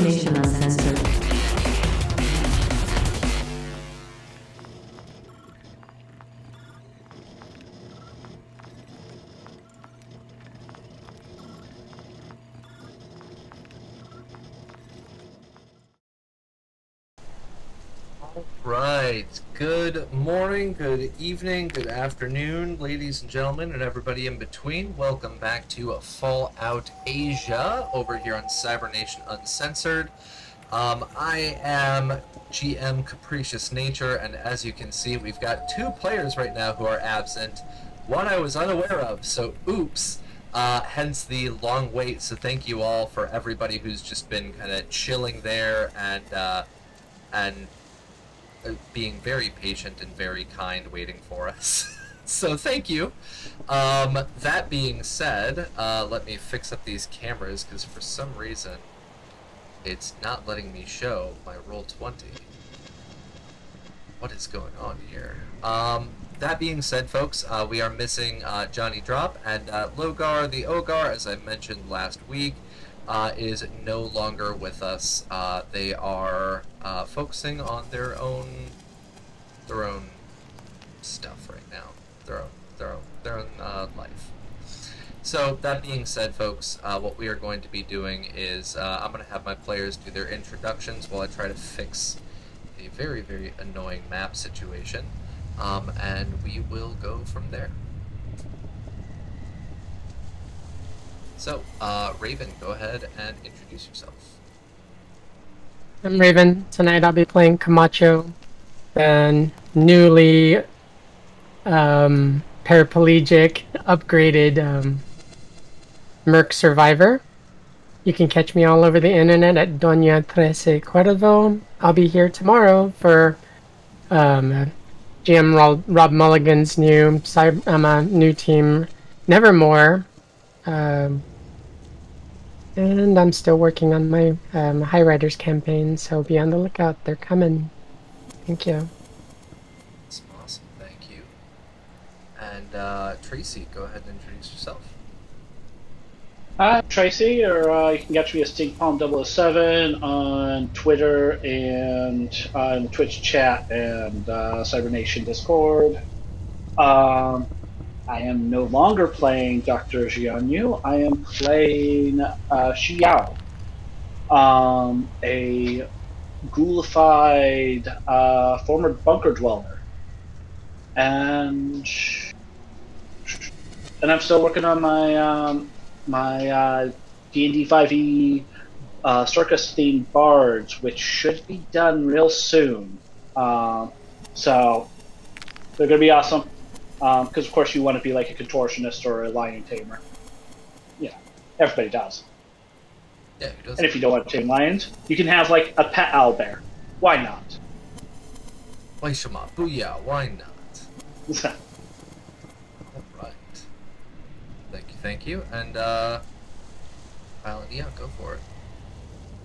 Cybernation Uncensored. Right. Good morning, good evening, good afternoon, ladies and gentlemen, and everybody in between. Welcome back to Fallout Asia over here on Cybernation Uncensored. I am GM Capricious Nature, and as you can see, we've got two players right now who are absent. One I was unaware of, so oops. Hence the long wait, so thank you all for everybody who's just been kind of chilling there and being very patient and very kind waiting for us. So thank you. That being said, let me fix up these cameras because for some reason it's not letting me show my Roll20. What is going on here? That being said, folks, we are missing Johnny Drop, and Logar the Ogar, as I mentioned last week, is no longer with us. They are focusing on their own stuff right now, their own life. So that being said, folks, what we are going to be doing is I'm going to have my players do their introductions while I try to fix a very, very annoying map situation, and we will go from there. So, Raven, go ahead and introduce yourself. I'm Raven. Tonight I'll be playing Camacho, the newly paraplegic, upgraded Merc survivor. You can catch me all over the internet at Doña Trece Cuervo. I'll be here tomorrow for GM Rob Mulligan's new team, Nevermore. And I'm still working on my High Riders campaign, so be on the lookout. They're coming. Thank you. That's awesome, thank you. And Tracy, go ahead and introduce yourself. Hi, Tracy, or you can catch me as StinkPalm007 on Twitter and on the Twitch chat and Cybernation Discord. I am no longer playing Dr. Jianyu. I am playing Xiao, a ghoulified former bunker dweller. And I'm still working on my D&D 5e circus-themed bards, which should be done real soon. So they're going to be awesome. Because, of course, you want to be like a contortionist or a lion tamer. Yeah, everybody does. Yeah, who doesn't? And if you don't want to tame lions, you can have, like, a pet owlbear. Why not? Waishama, booyah, why not? Alright. Thank you, and, Violent Neon, go for it.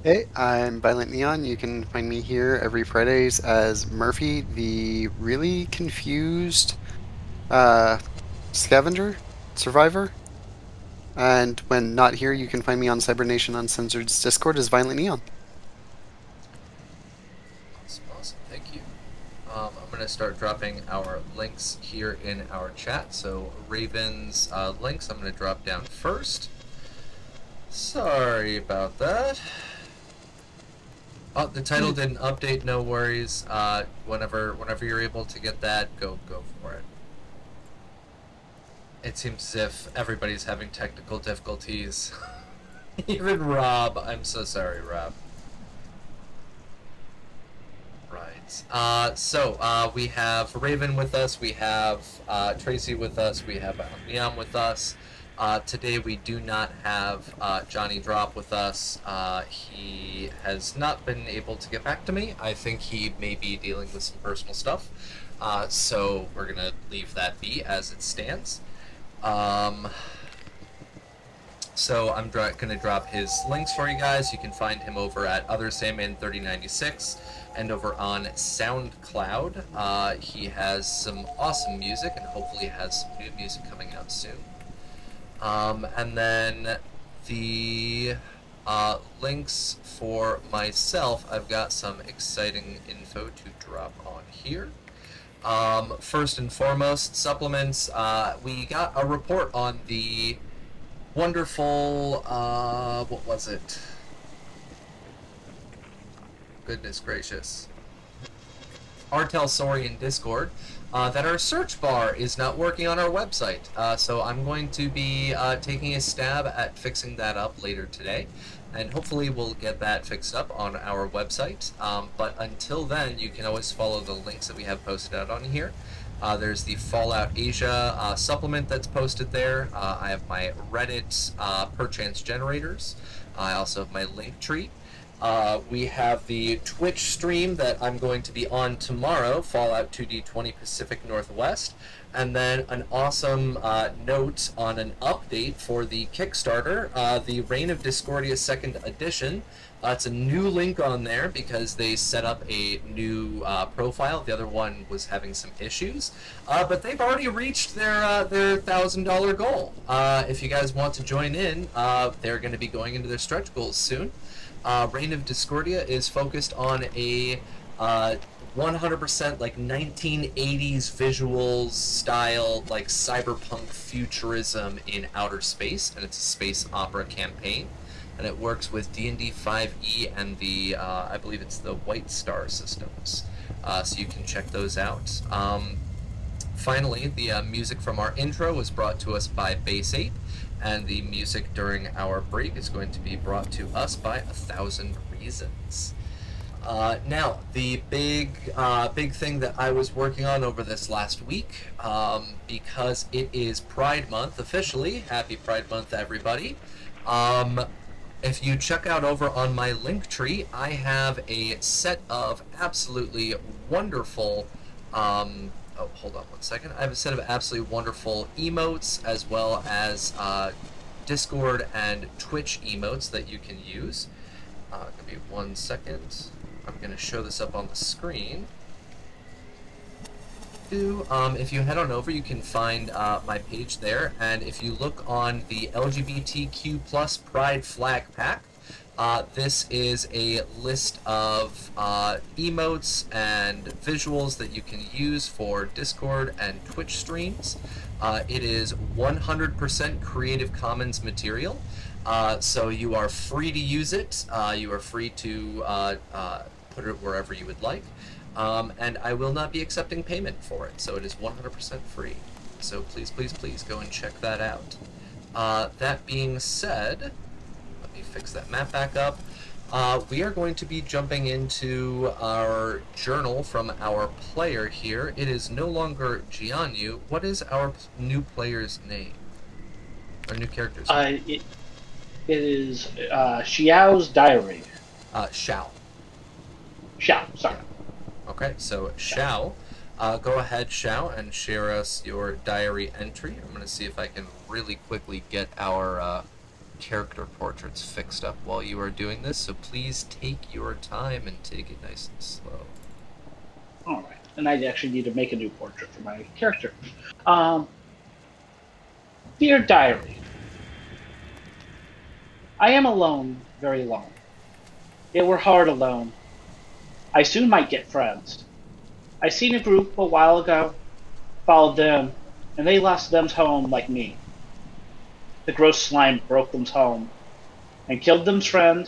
Hey, I'm Violent Neon. You can find me here every Fridays as Murphy, the really confused scavenger survivor. And when not here, you can find me on Cybernation Uncensored's Discord as Violent Neon. Awesome, thank you. I'm going to start dropping our links here in our chat. So Raven's links I'm going to drop down first. Sorry about that. Oh, the title didn't update, no worries. Whenever you're able to get that, go for it. It seems as if everybody's having technical difficulties. Even Rob. I'm so sorry, Rob. Right. So we have Raven with us, we have Tracy with us, we have Liam with us. Today we do not have Johnny Drop with us. He has not been able to get back to me. I think he may be dealing with some personal stuff. So we're going to leave that be as it stands. So I'm going to drop his links for you guys. You can find him over at OtherSandman3096 and over on SoundCloud. He has some awesome music and hopefully has some new music coming out soon. And then the Links for myself, I've got some exciting info to drop on here. First and foremost, supplements. We got a report on the wonderful, what was it? Goodness gracious. Artel Saurian Discord, that our search bar is not working on our website. So I'm going to be taking a stab at fixing that up later today. And hopefully we'll get that fixed up on our website. But until then, you can always follow the links that we have posted out on here. There's the Fallout Asia supplement that's posted there. I have my Reddit perchance generators. I also have my link tree. We have the Twitch stream that I'm going to be on tomorrow, Fallout 2D20 Pacific Northwest, and then an awesome note on an update for the Kickstarter, the Reign of Discordia 2nd Edition. It's a new link on there because they set up a new profile. The other one was having some issues, but they've already reached their $1,000 goal. If you guys want to join in, they're going to be going into their stretch goals soon. Reign of Discordia is focused on a 100% like 1980s visuals style, like cyberpunk futurism in outer space, and it's a space opera campaign, and it works with D&D 5e and the I believe it's the White Star systems, so you can check those out. Finally, the music from our intro was brought to us by Base Ape, and the music during our break is going to be brought to us by 1,000 Reasons. Now, the big thing that I was working on over this last week, because it is Pride Month officially. Happy Pride Month, everybody. If you check out over on my link tree, I have a set of absolutely wonderful oh, hold on one second. I have a set of absolutely wonderful emotes, as well as Discord and Twitch emotes that you can use. Give me 1 second. I'm going to show this up on the screen. If you head on over, you can find my page there, and if you look on the LGBTQ plus Pride Flag Pack, this is a list of emotes and visuals that you can use for Discord and Twitch streams. It is 100% Creative Commons material, so you are free to use it. You are free to put it wherever you would like, and I will not be accepting payment for it, so it is 100% free. So please, please, please go and check that out. That being said, fix that map back up. We are going to be jumping into our journal from our player here. It is no longer Jianyu. What is our new player's name? Our new character's name? It is Xiao's diary. Xiao. Xiao, sorry. Okay, so Xiao. Go ahead, Xiao, and share us your diary entry. I'm going to see if I can really quickly get our character portraits fixed up while you are doing this, so please take your time and take it nice and slow. Alright, and I actually need to make a new portrait for my character. Dear Diary, I am alone, very alone. It were hard alone. I soon might get friends. I seen a group a while ago, followed them, and they lost them's home like me. The gross slime broke them's home and killed them's friend.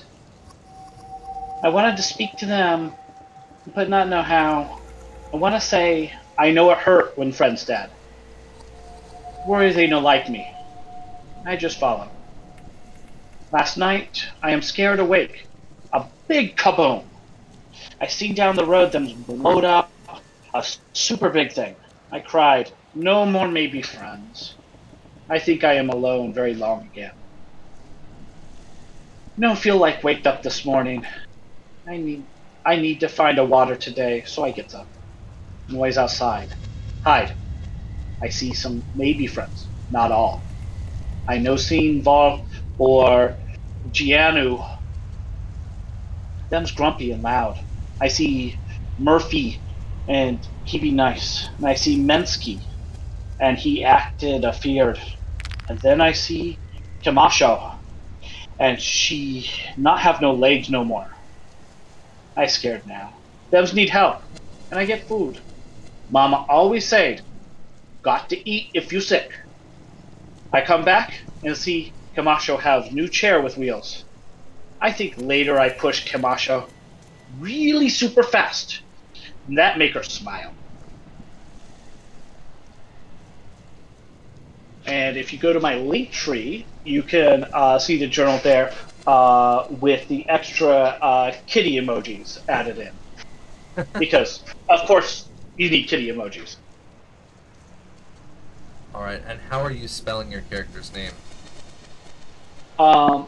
I wanted to speak to them, but not know how. I want to say I know it hurt when friends dead. Worry they no like me. I just follow. Last night, I am scared awake. A big kaboom. I seen down the road them's blowed up. A super big thing. I cried. No more maybe friends. I think I am alone very long again. No feel like waked up this morning. I need to find a water today, so I gets up. Noise outside. Hide. I see some maybe friends, not all. I no seen Vol or Gianu. Them's grumpy and loud. I see Murphy, and he be nice. And I see Mensky, and he acted afeared. And then I see Camacho, and she not have no legs no more. I scared now. Devs need help, and I get food. Mama always said, got to eat if you sick. I come back and see Camacho have new chair with wheels. I think later I pushed Camacho really super fast, and that make her smile. And if you go to my link tree, you can see the journal there with the extra kitty emojis added in. Because, of course, you need kitty emojis. Alright, and how are you spelling your character's name? Hsiao.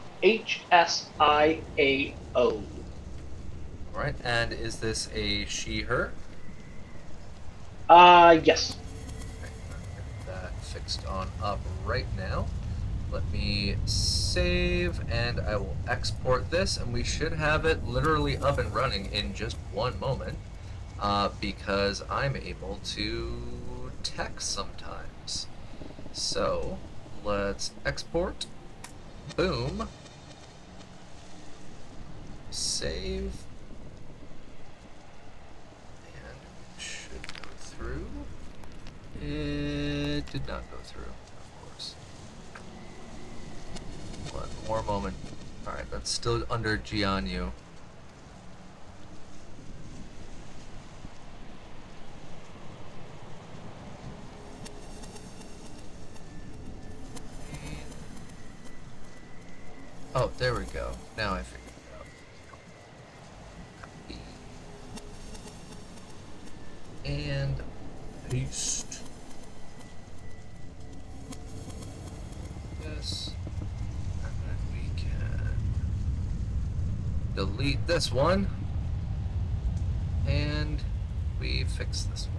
Alright, and is this a she, her? Yes. Okay, I'll get that fixed on up right now. Let me save, and I will export this, and we should have it literally up and running in just one moment, because I'm able to text sometimes. So, let's export. Boom. Save. And it should go through. It did not go through, of course. One more moment. Alright, that's still under Gianyu. Oh, there we go. Now I figured it out. Copy. And paste. Yes. And then we can delete this one. And we fix this one.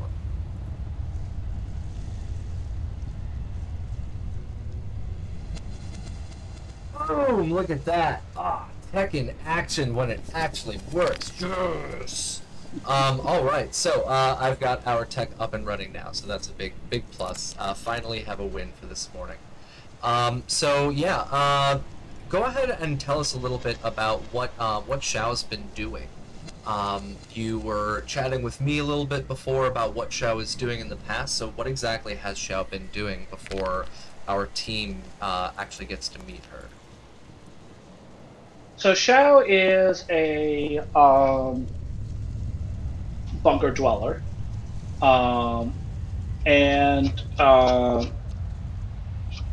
Boom! Look at that. Ah, tech in action when it actually works. Yes. All right. So I've got our tech up and running now. So that's a big plus. Finally have a win for this morning. So yeah. Go ahead and tell us a little bit about what Xiao's been doing. You were chatting with me a little bit before about what Xiao is doing in the past. So what exactly has Xiao been doing before our team actually gets to meet her? So Xiao is a bunker dweller, and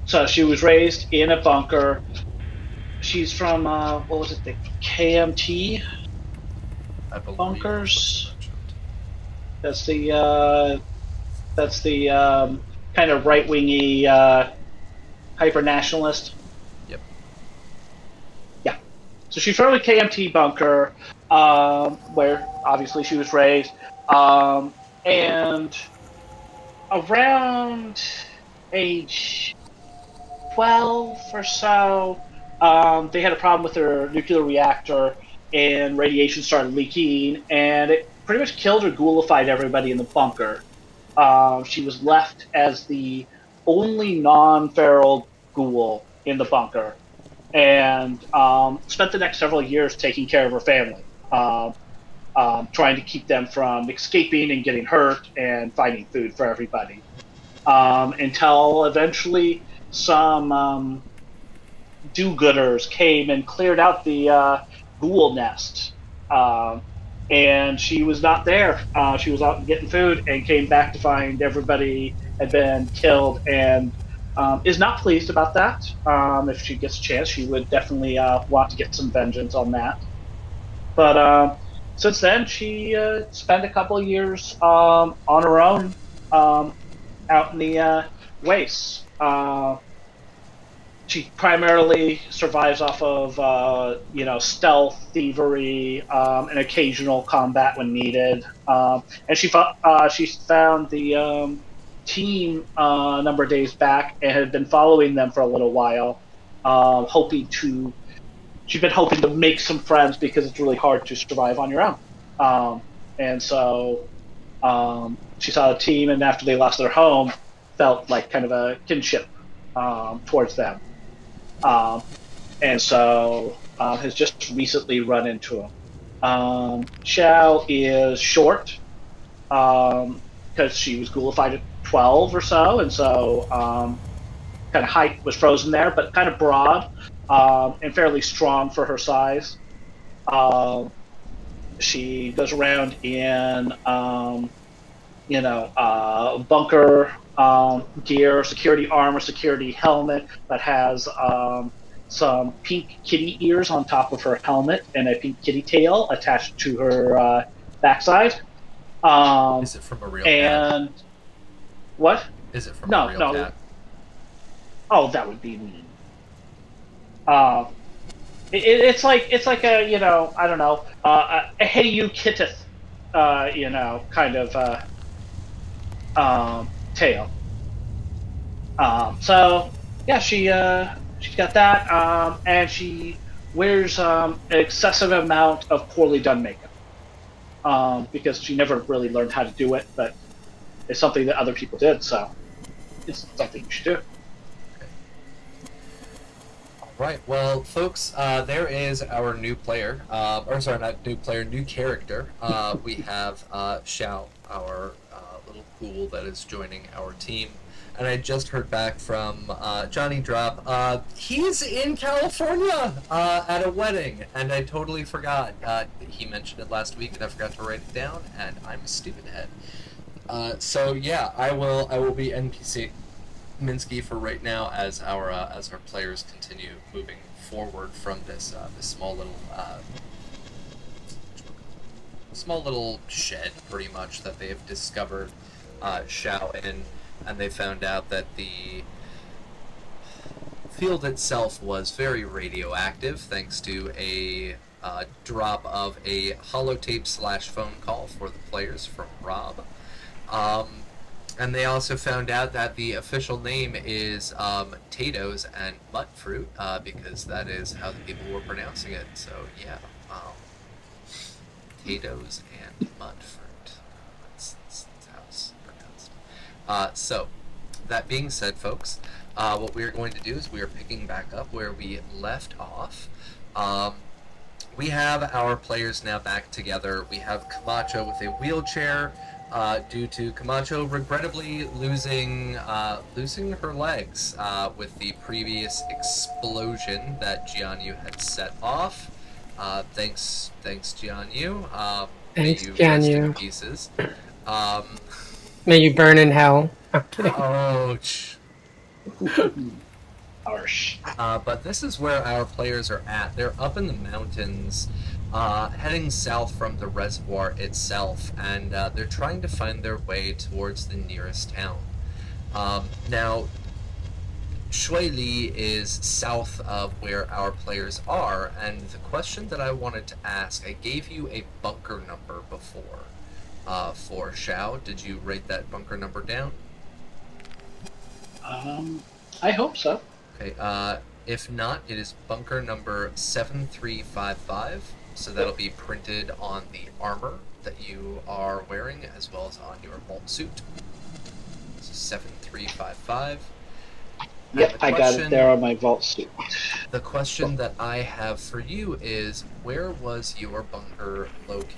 so she was raised in a bunker. She's from what was it, the KMT I believe bunkers? was mentioned. That's the kind of right wingy hyper nationalist. Yep. Yeah. So she's from a KMT bunker, where obviously she was raised, and around age 12 or so, they had a problem with their nuclear reactor, and radiation started leaking, and it pretty much killed or ghoulified everybody in the bunker. She was left as the only non-feral ghoul in the bunker, and spent the next several years taking care of her family, trying to keep them from escaping and getting hurt, and finding food for everybody, until eventually some do-gooders came and cleared out the ghoul nest, and she was not there. She was out getting food and came back to find everybody had been killed, and is not pleased about that. If she gets a chance, she would definitely want to get some vengeance on that. But since then, she spent a couple of years on her own, out in the wastes. She primarily survives off of stealth, thievery, and occasional combat when needed. And she found the team a number of days back and had been following them for a little while, she'd been hoping to make some friends because it's really hard to survive on your own. And so she saw the team, and after they lost their home, felt like kind of a kinship towards them. and so has just recently run into him. Xiao is short because she was ghoulified at 12 or so, and so kind of height was frozen there, but kind of broad and fairly strong for her size. She goes around in bunker gear, security armor, security helmet that has some pink kitty ears on top of her helmet and a pink kitty tail attached to her backside. Is it from a real and cat? What? Is it from a real cat? Oh, that would be mean. It's like a I don't know a hey you kitteth kind of tail. So yeah, she's got that, and she wears an excessive amount of poorly done makeup because she never really learned how to do it, but it's something that other people did, so it's something you should do. Right, well, folks, there is our new player. Or sorry, not new player, new character. We have Xiao, our little ghoul that is joining our team. And I just heard back from Johnny Drop. He's in California at a wedding, and I totally forgot. He mentioned it last week, and I forgot to write it down, and I'm a stupid head. So yeah, I will be NPC Minsky for right now as our players continue moving forward from this small little shed, pretty much, that they have discovered Xiao in, and they found out that the field itself was very radioactive thanks to a drop of a holotape / phone call for the players from Rob. And they also found out that the official name is Tatoes and Mutt Fruit, because that is how the people were pronouncing it. So yeah, Tatoes and Mutt Fruit. That's how it's pronounced. So that being said, folks, what we are going to do is we are picking back up where we left off. We have our players now back together. We have Camacho with a wheelchair. Due to Camacho regrettably losing her legs with the previous explosion that Jianyu had set off. Thanks Jianyu. Thanks, may you rest in Jianyu. pieces. May you burn in hell. I'm kidding. Ouch. Harsh. But this is where our players are at. They're up in the mountains, heading south from the reservoir itself, and they're trying to find their way towards the nearest town. Now, Shui Li is south of where our players are, and the question that I wanted to ask, I gave you a bunker number before for Xiao. Did you write that bunker number down? I hope so. Okay, if not, it is bunker number 7355, so that'll be printed on the armor that you are wearing, as well as on your vault suit. So 7355. Yep, I got it there on my vault suit. The question that I have for you is, where was your bunker located?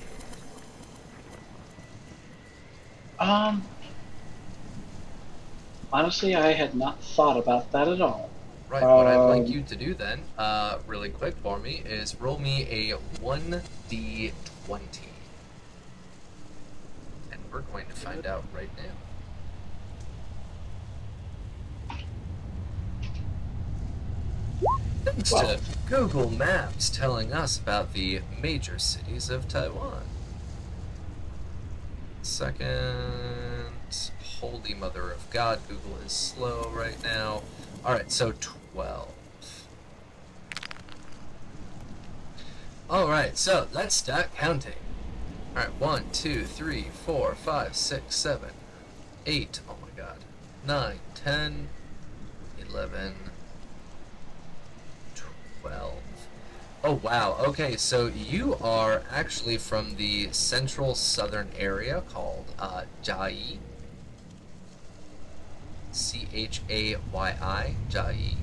Honestly, I had not thought about that at all. Right, what I'd like you to do then, really quick for me, is roll me a 1d20. And we're going to find out right now. Thanks to Google Maps telling us about the major cities of Taiwan. Second, holy mother of God, Google is slow right now. Alright, so 12. Alright, so let's start counting. Alright, 1, 2, 3, 4, 5, 6, 7, 8, oh my god, 9, 10, 11, 12. Oh wow, okay, so you are actually from the central southern area called Chiayi. Chayyi, Chiayi.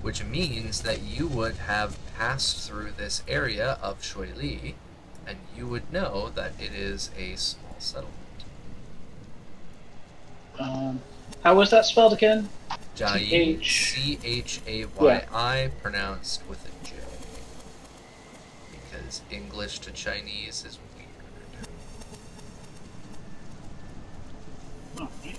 which means that you would have passed through this area of Shui Li, and you would know that it is a small settlement. How was that spelled again? Jai, TH. Chay, pronounced with a J. Because English to Chinese is weird. Alright.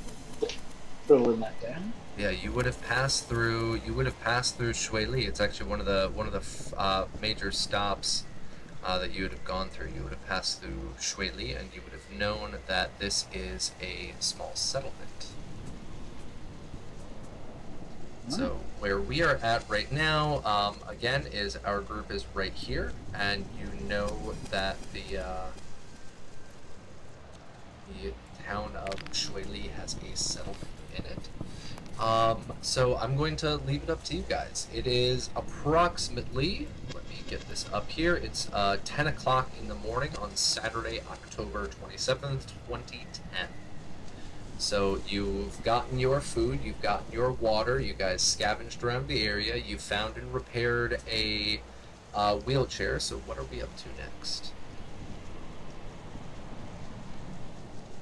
Filling that down. Yeah, you would have passed through. You would have passed through Shui Li. It's actually one of the major stops that you would have gone through. You would have passed through Shui Li, and you would have known that this is a small settlement. So where we are at right now, again, is our group is right here, and you know that the town of Shui Li has a settlement in it. So I'm going to leave it up to you guys. It is approximately, let me get this up here, it's 10 o'clock in the morning on Saturday, October 27th, 2010. So you've gotten your food, you've gotten your water, you guys scavenged around the area, you found and repaired a wheelchair, so what are we up to next?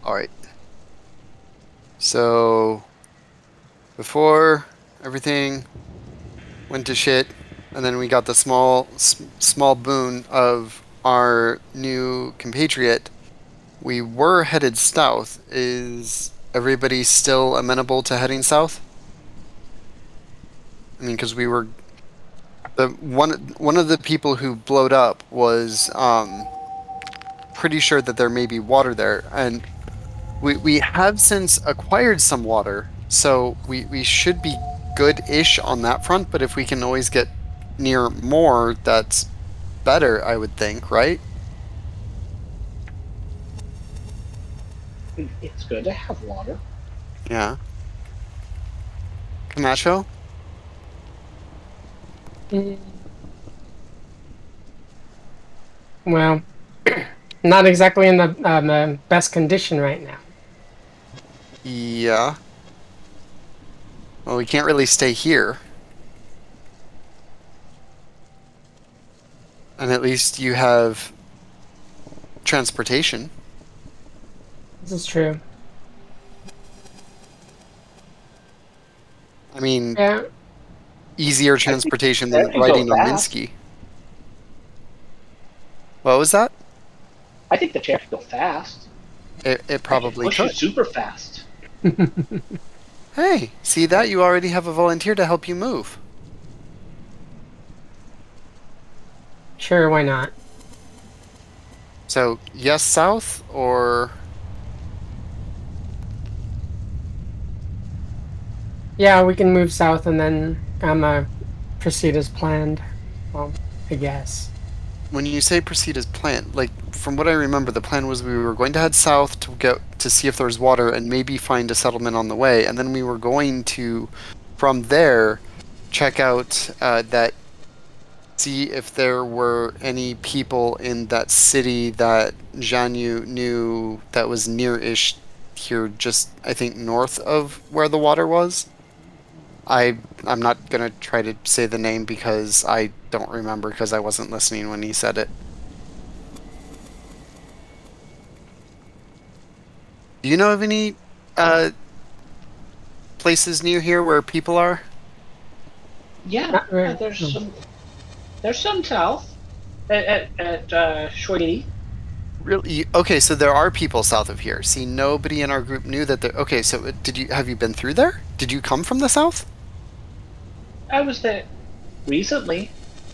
Alright. So, before everything went to shit, and then we got the small boon of our new compatriot, we were headed south. Is everybody still amenable to heading south? I mean, because we were one of the people who blowed up was pretty sure that there may be water there, and we have since acquired some water, so we should be good-ish on that front. But if we can always get near more, that's better, I would think, right? It's good to have water. Yeah. Camacho? Well, not exactly in the best condition right now. Yeah. Well, we can't really stay here. And at least you have transportation. This is true. I mean, Yeah. easier transportation that than could go riding on fast. Minsky. What was that? I think the chair could go fast. It probably push you could. super fast. Hey, see that? You already have a volunteer to help you move. Sure, why not? So, yes, south, or... Yeah, we can move south and then proceed as planned. Well, I guess. When you say proceed as planned, like, from what I remember, the plan was we were going to head south to see if there's water and maybe find a settlement on the way, and then we were going to, from there, check out see if there were any people in that city that Jianyu knew that was near-ish here, just, I think, north of where the water was. I'm not going to try to say the name because I don't remember, because I wasn't listening when he said it. Do you know of any places near here where people are? Yeah, Not really. there's some south at Shui Li. Really? Okay, so there are people south of here. See, nobody in our group knew that there... Okay, so have you been through there? Did you come from the south? I was there recently.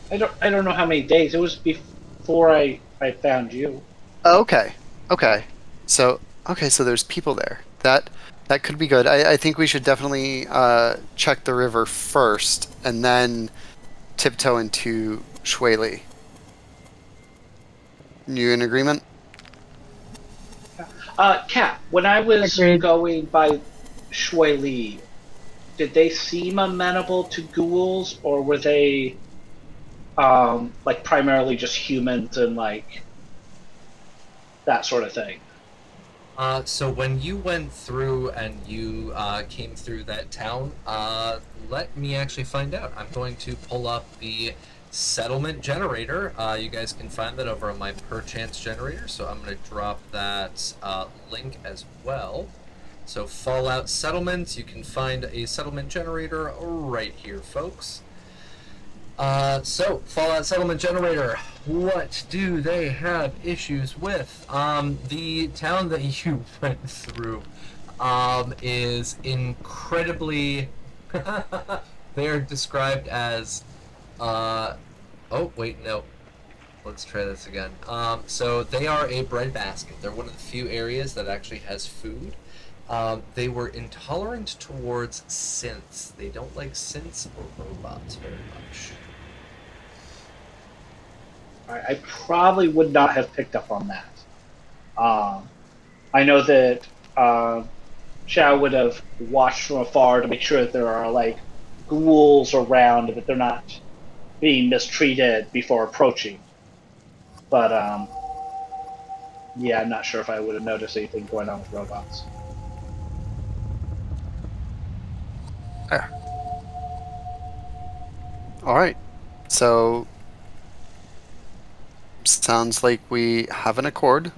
I don't know how many days. It was before I found you. Okay. So there's people there. That could be good. I think we should definitely check the river first and then tiptoe into Shui Li. You in agreement? Kat, when I was Agreed. going by Shui Li, did they seem amenable to ghouls, or were they like primarily just humans and like that sort of thing? So when you went through and you came through that town, let me actually find out. I'm going to pull up the settlement generator. You guys can find that over on my perchance generator. So I'm going to drop that link as well. So Fallout settlements, you can find a settlement generator right here, folks. So Fallout settlement generator, what do they have issues with? The town that you went through is incredibly. They are described as. Oh wait, no. Let's try this again. So they are a breadbasket. They're one of the few areas that actually has food. They were intolerant towards synths. They don't like synths or robots very much. I probably would not have picked up on that. I know that Chow would have watched from afar to make sure that there are like ghouls around, that they're not being mistreated before approaching. But yeah, I'm not sure if I would have noticed anything going on with robots. All right. So sounds like we have an accord.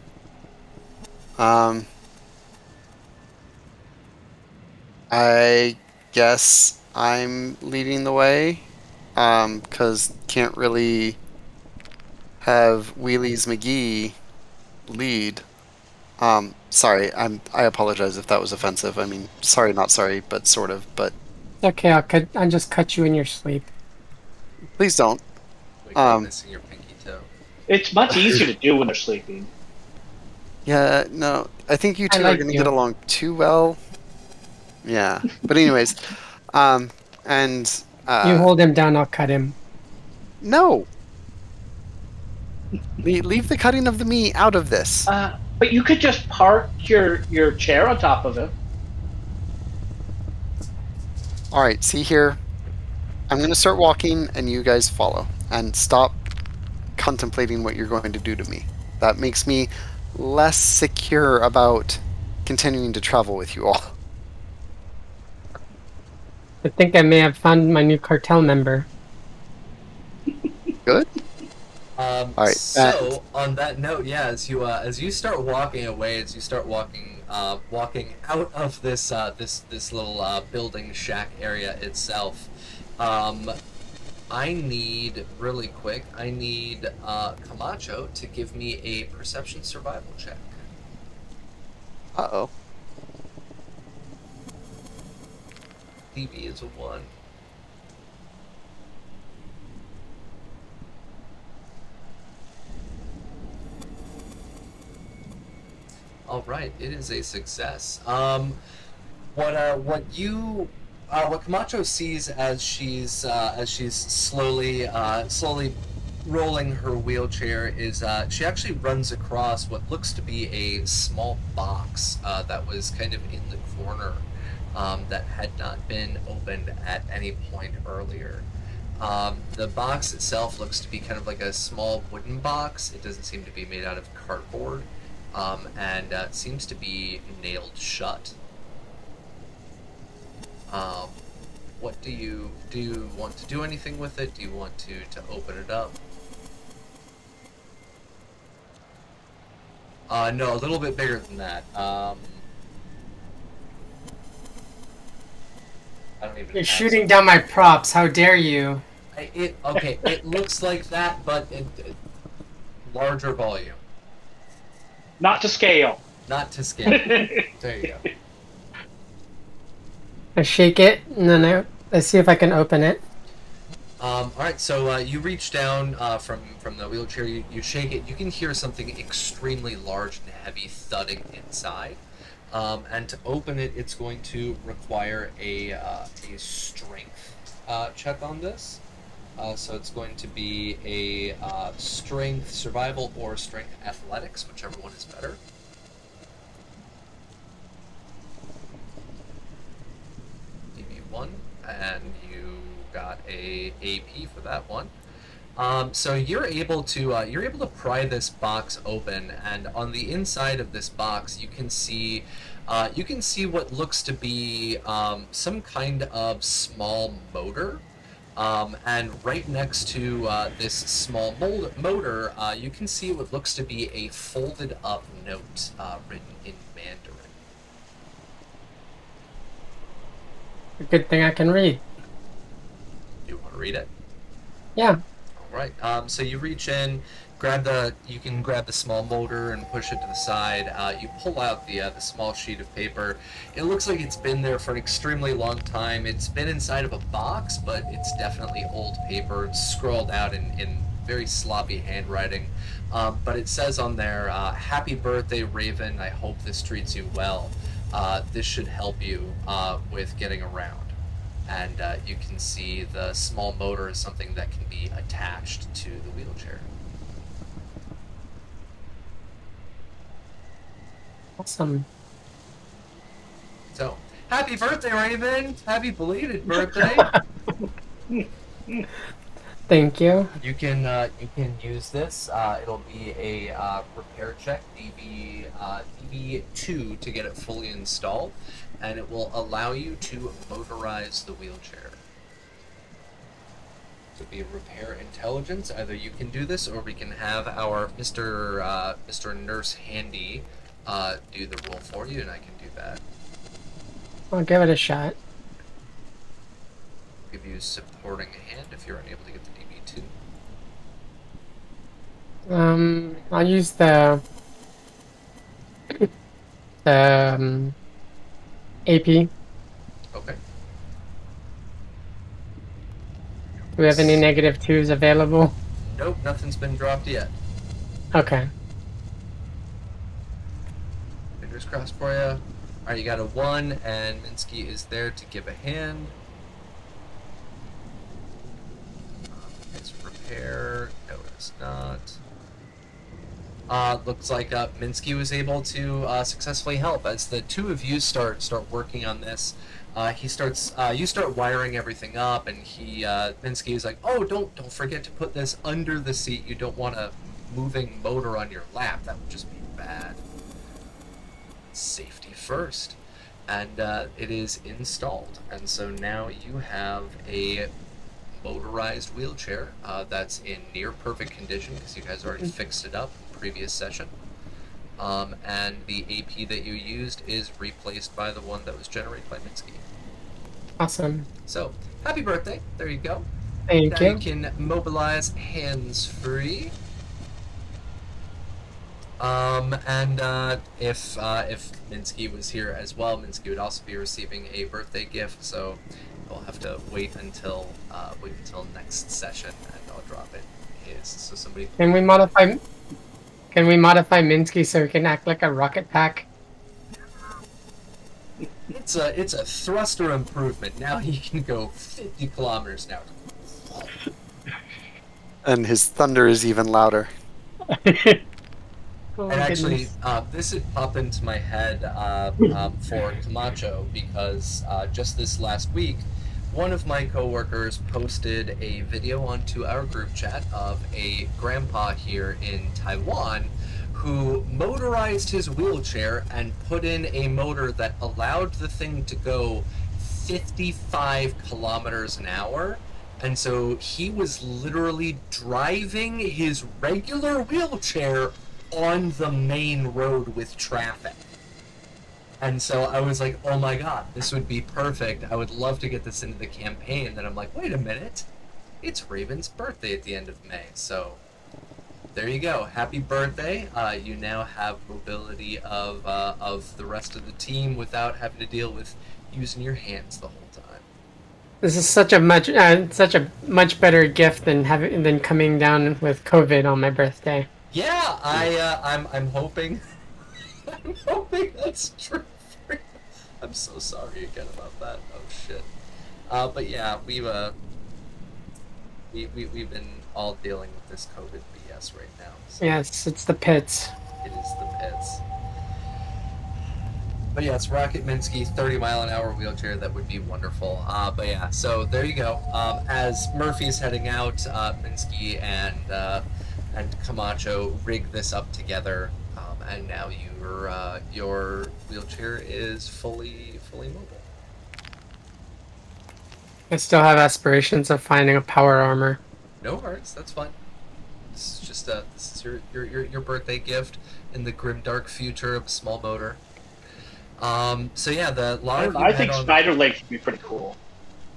I guess I'm leading the way, because can't really have Wheelies McGee lead. Sorry, I apologize if that was offensive. I mean, sorry, not sorry, but sort of. But It's okay. I'll just cut you in your sleep. please don't. Like missing your pinky toe. It's much easier to do when they're sleeping. Yeah, no, I think you I two are like going to you. get along too well. Yeah, but anyways, and You hold him down, I'll cut him. no, leave the cutting of the meat out of this. But you could just park your chair on top of it. All right, see here. I'm going to start walking, and you guys follow, and stop contemplating what you're going to do to me. That makes me less secure about continuing to travel with you all. I think I may have found my new cartel member. Good. All right, So on that note, yeah, as you start walking away, as you start walking out of this this little building shack area itself, I need really quick. I need Camacho to give me a perception survival check. Uh-oh. DB is a 1. All right, it is a success. What Camacho sees as she's slowly rolling her wheelchair is she actually runs across what looks to be a small box that was kind of in the corner that had not been opened at any point earlier. The box itself looks to be kind of like a small wooden box. It doesn't seem to be made out of cardboard. And seems to be nailed shut. What do you want to do anything with it? Do you want to open it up? No, a little bit bigger than that. I don't even. You're shooting down my props. How dare you? Okay. It looks like that, but larger volume. Not to scale. Not to scale. There you go. I shake it, and then I see if I can open it. All right, so you reach down from the wheelchair. You shake it. You can hear something extremely large and heavy thudding inside. And to open it, it's going to require a strength check on this. So it's going to be a strength survival or strength athletics, whichever one is better. DB1, and you got a AP for that one. So you're able to pry this box open, and on the inside of this box, you can see what looks to be some kind of small motor. And right next to this small motor, you can see what looks to be a folded up note written in Mandarin. Good thing I can read. Do you want to read it? Yeah. All right. So you reach in, you can grab the small motor and push it to the side. You pull out the small sheet of paper. It looks like it's been there for an extremely long time. It's been inside of a box, but it's definitely old paper. It's scrawled out in very sloppy handwriting. But it says on there, "Happy birthday, Raven. I hope this treats you well. This should help you with getting around." And you can see the small motor is something that can be attached to the wheelchair. Awesome. So, happy birthday, Raven! Happy belated birthday! Thank you. You can use this. It'll be a repair check, DB2, to get it fully installed, and it will allow you to motorize the wheelchair. To be repair intelligence, either you can do this, or we can have our Mr. Nurse Handy do the roll for you, and I can do that. I'll give it a shot. Give you supporting a hand if you're unable to get the DB2. I'll use the AP. Okay. Do we have any -2s available? Nope, nothing's been dropped yet. Okay. Fingers crossed for you. Alright, you got a 1, and Minsky is there to give a hand. It's repair. No, it's not. Looks like Minsky was able to successfully help. As the two of you start working on this, you start wiring everything up, and Minsky is like, "Oh, don't forget to put this under the seat. You don't want a moving motor on your lap. That would just be bad. Safety first." And it is installed, and so now you have a motorized wheelchair that's in near perfect condition because you guys already fixed it up in the previous session. And the AP that you used is replaced by the one that was generated by Minsky. Awesome. So, happy birthday. There you go. Thank Now you. you can mobilize hands-free. And if Minsky was here as well, Minsky would also be receiving a birthday gift, so we'll have to wait until next session, and I'll drop it his. So somebody Can we modify Minsky so he can act like a rocket pack? it's a thruster improvement. Now he can go 50 kilometers an hour. And his thunder is even louder. Oh, And actually, goodness. this had popped into my head for Camacho because just this last week, one of my coworkers posted a video onto our group chat of a grandpa here in Taiwan who motorized his wheelchair and put in a motor that allowed the thing to go 55 kilometers an hour. And so he was literally driving his regular wheelchair on the main road with traffic. And so I was like, oh my god, this would be perfect. I would love to get this into the campaign. Then I'm like, wait a minute. It's Raven's birthday at the end of May. So there you go. Happy birthday. You now have mobility of the rest of the team without having to deal with using your hands the whole time. This is such a much better gift than coming down with COVID on my birthday. Yeah, I'm hoping. I'm hoping that's true. I'm so sorry again about that. Oh shit. But yeah, we've been all dealing with this COVID BS right now. So Yes, it's the pits. it is the pits. But yes, Rocket Minsky, 30-mile-an-hour wheelchair. That would be wonderful. But yeah, so there you go. As Murphy's heading out, Minsky and Camacho rig this up together, and now your wheelchair is fully mobile. I still have aspirations of finding a power armor. No worries, that's fine. This is just this is your birthday gift in the grim dark future of a small motor. So yeah, I think Spider Lake would be pretty cool.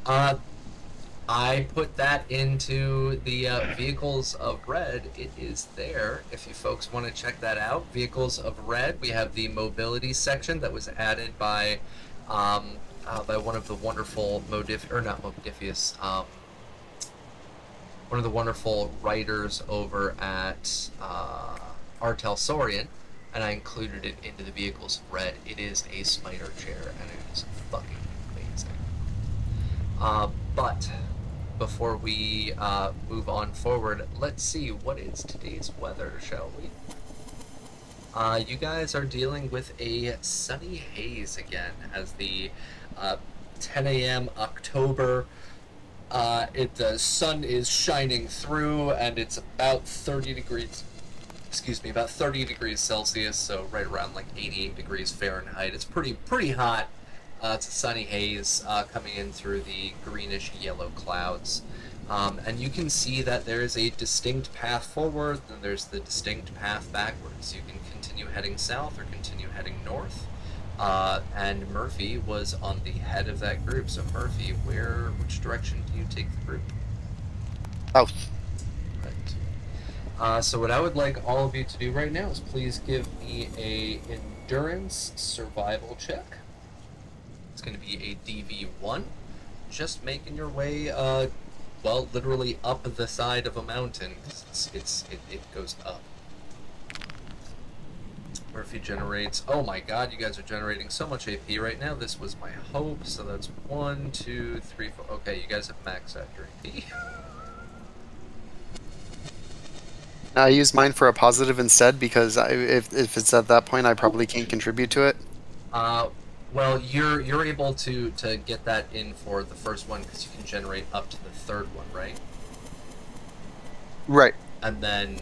I put that into the Vehicles of Red. It is there if you folks want to check that out. Vehicles of Red. We have the mobility section that was added by one of the wonderful one of the wonderful writers over at Artel Saurian, and I included it into the Vehicles of Red. It is a Smiter chair, and it is fucking amazing. But before we move on forward, let's see, what is today's weather, shall we? You guys are dealing with a sunny haze again as the 10 a.m. October. The sun is shining through, and it's about 30 degrees. About 30 degrees Celsius, so right around like 88 degrees Fahrenheit. It's pretty hot. It's a sunny haze coming in through the greenish yellow clouds. And you can see that there is a distinct path forward, and there's the distinct path backwards. You can continue heading south or continue heading north. And Murphy was on the head of that group. So Murphy, which direction do you take the group? South. Right. So what I would like all of you to do right now is please give me a endurance survival check. It's going to be a DV1. Just making your way, literally up the side of a mountain. It goes up. Murphy generates. Oh my god, you guys are generating so much AP right now. This was my hope. So that's 1, 2, 3, 4. Okay, you guys have maxed out your AP. I use mine for a positive instead because if it's at that point, I probably can't contribute to it. Well, you're able to get that in for the first one because you can generate up to the third one, right? Right. And then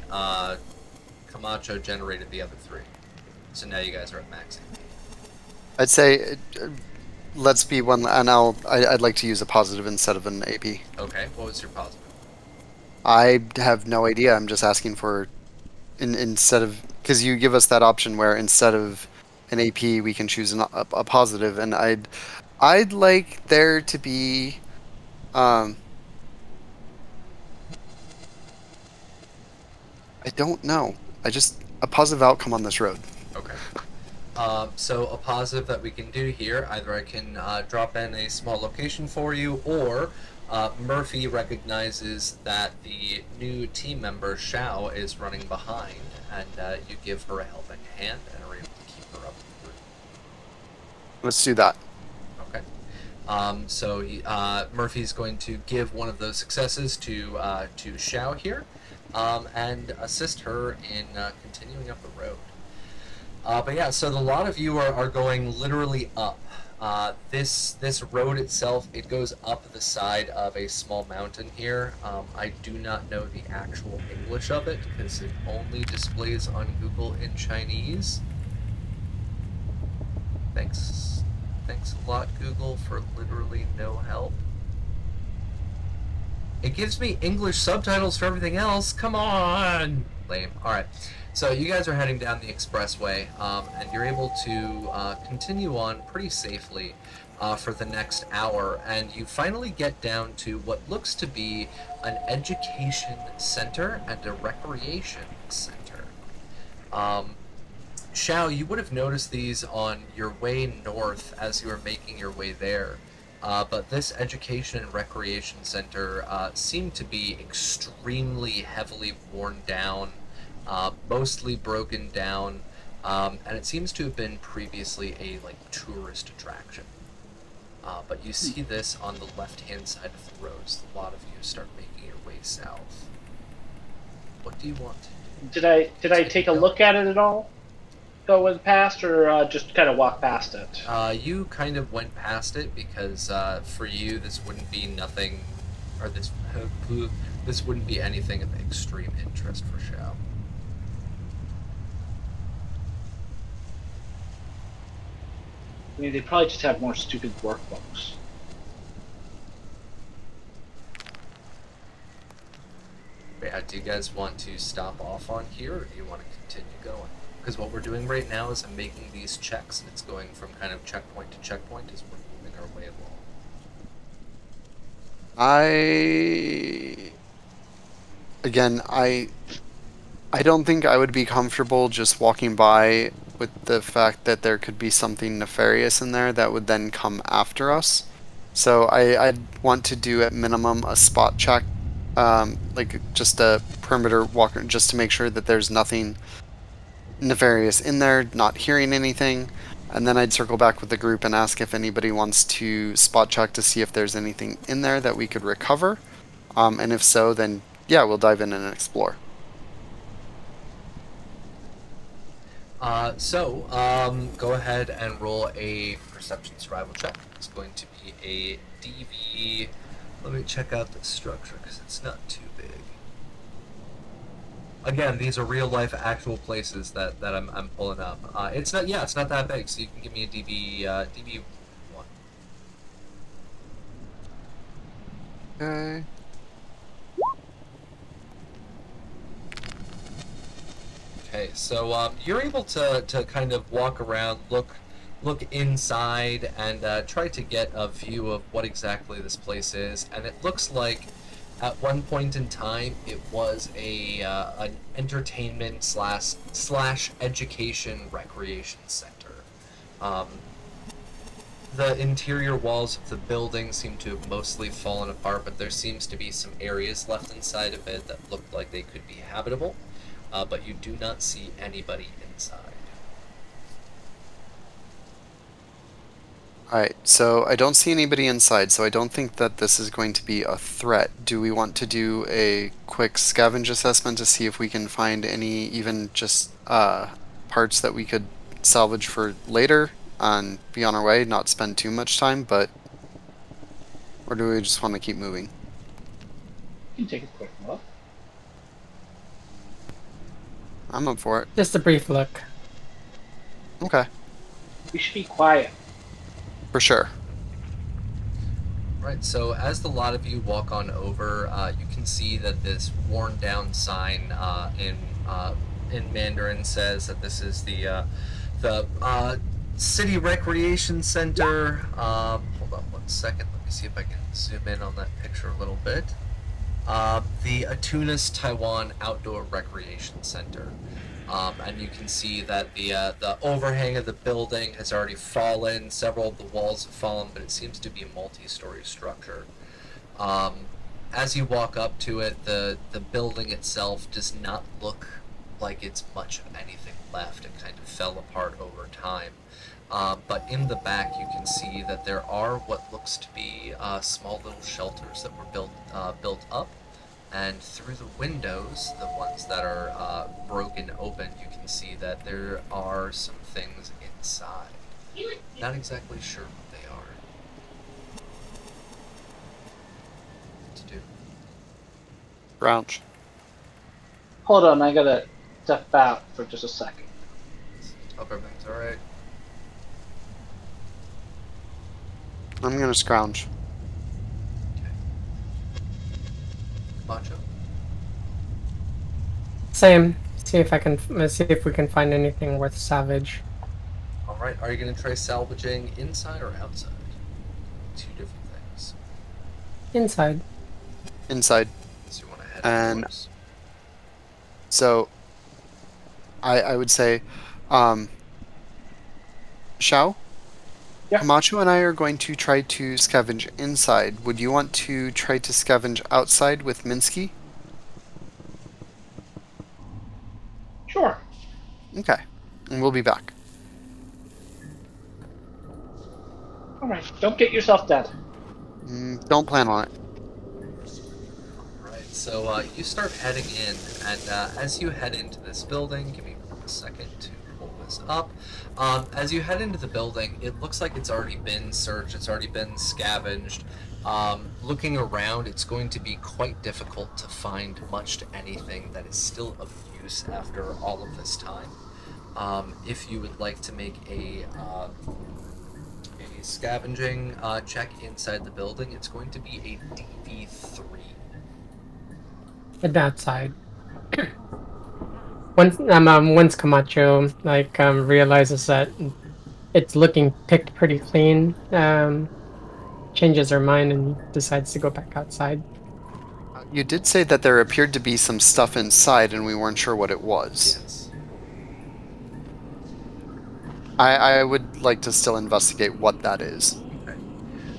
Camacho generated the other 3. So now you guys are at max AP. I'd say let's be one, and I'd like to use a positive instead of an AP. Okay, what was your positive? I have no idea. I'm just asking for instead of, because you give us that option where instead of an AP we can choose a positive, and I'd like there to be I don't know. A positive outcome on this road. Okay. So a positive that we can do here, either I can drop in a small location for you, or Murphy recognizes that the new team member, Xiao, is running behind, and you give her a helping hand and are able to keep her up the group. Let's do that. Okay. So Murphy's going to give one of those successes to Xiao here, and assist her in continuing up the road. But yeah, so a lot of you are going literally up. This road itself, it goes up the side of a small mountain here. I do not know the actual English of it because it only displays on Google in Chinese. Thanks a lot, Google, for literally no help. It gives me English subtitles for everything else. Come on! Lame. Alright. So you guys are heading down the expressway, and you're able to continue on pretty safely for the next hour, and you finally get down to what looks to be an education center and a recreation center. Xiao, you would have noticed these on your way north as you were making your way there. But this education and recreation center seemed to be extremely heavily worn down, mostly broken down, and it seems to have been previously a tourist attraction. But you see this on the left-hand side of the road, so a lot of you start making your way south. What do you want to do? Did I take a look at it at all? go in past, or just kind of walk past it? You kind of went past it because for you this wouldn't be nothing, or this wouldn't be anything of extreme interest for show. I mean, they probably just have more stupid workbooks. Yeah, do you guys want to stop off on here, or do you want to continue going? Because what we're doing right now is I'm making these checks, and it's going from kind of checkpoint to checkpoint as we're moving our way along. I don't think I would be comfortable just walking by with the fact that there could be something nefarious in there that would then come after us. So I'd want to do at minimum a spot check, like just a perimeter walk, just to make sure that there's nothing nefarious in there, not hearing anything. And then I'd circle back with the group and ask if anybody wants to spot check to see if there's anything in there that we could recover. And if so, then yeah, we'll dive in and explore. Go ahead and roll a perception survival check. It's going to be a DV. Let me check out the structure because it's not too big. Again, these are real life actual places that I'm pulling up. It's not that big, so you can give me a DV 1. Okay. Okay, so you're able to kind of walk around, look inside, and try to get a view of what exactly this place is. And it looks like at one point in time it was an entertainment slash education recreation center. The interior walls of the building seem to have mostly fallen apart, but there seems to be some areas left inside of it that look like they could be habitable. But you do not see anybody inside. Alright, so I don't see anybody inside, so I don't think that this is going to be a threat. Do we want to do a quick scavenge assessment to see if we can find any, even just parts that we could salvage for later and be on our way, not spend too much time, but... Or do we just want to keep moving? You can take a quick look. I'm up for it. Just a brief look. Okay, We should be quiet. for sure. Right, so as the lot of you walk on over, you can see that this worn down sign in Mandarin says that this is the City Recreation Center. Hold on one second, let me see if I can zoom in on that picture a little bit. The Atunas Taiwan Outdoor Recreation Center. And you can see that the overhang of the building has already fallen. Several of the walls have fallen, but it seems to be a multi-story structure. As you walk up to it, the building itself does not look like it's much of anything left. It kind of fell apart over time. But in the back, you can see that there are what looks to be small little shelters that were built up. And through the windows, the ones that are broken open, you can see that there are some things inside. Not exactly sure what they are. What to do? Crouch. Hold on, I gotta step out for just a second. Hope everything's alright. I'm gonna scrounge. Macho? Same. See if we can find anything worth salvage. Alright, are you going to try salvaging inside or outside? Two different things. Inside. Inside. So you want to head And- indoors. So, I would say, Shao? Yeah. Camacho and I are going to try to scavenge inside. Would you want to try to scavenge outside with Minsky? Sure. Okay. And we'll be back. Alright, don't get yourself dead. Don't plan on it. Alright, so you start heading in, and as you head into this building, give me 1 second to pull this up. As you head into the building, it looks like it's already been searched, it's already been scavenged. Looking around, it's going to be quite difficult to find much to anything that is still of use after all of this time. If you would like to make a scavenging check inside the building, it's going to be a DV3. At that side. Once Camacho realizes that it's looking picked pretty clean, changes her mind and decides to go back outside. You did say that there appeared to be some stuff inside, and we weren't sure what it was. Yes. I would like to still investigate what that is. Okay.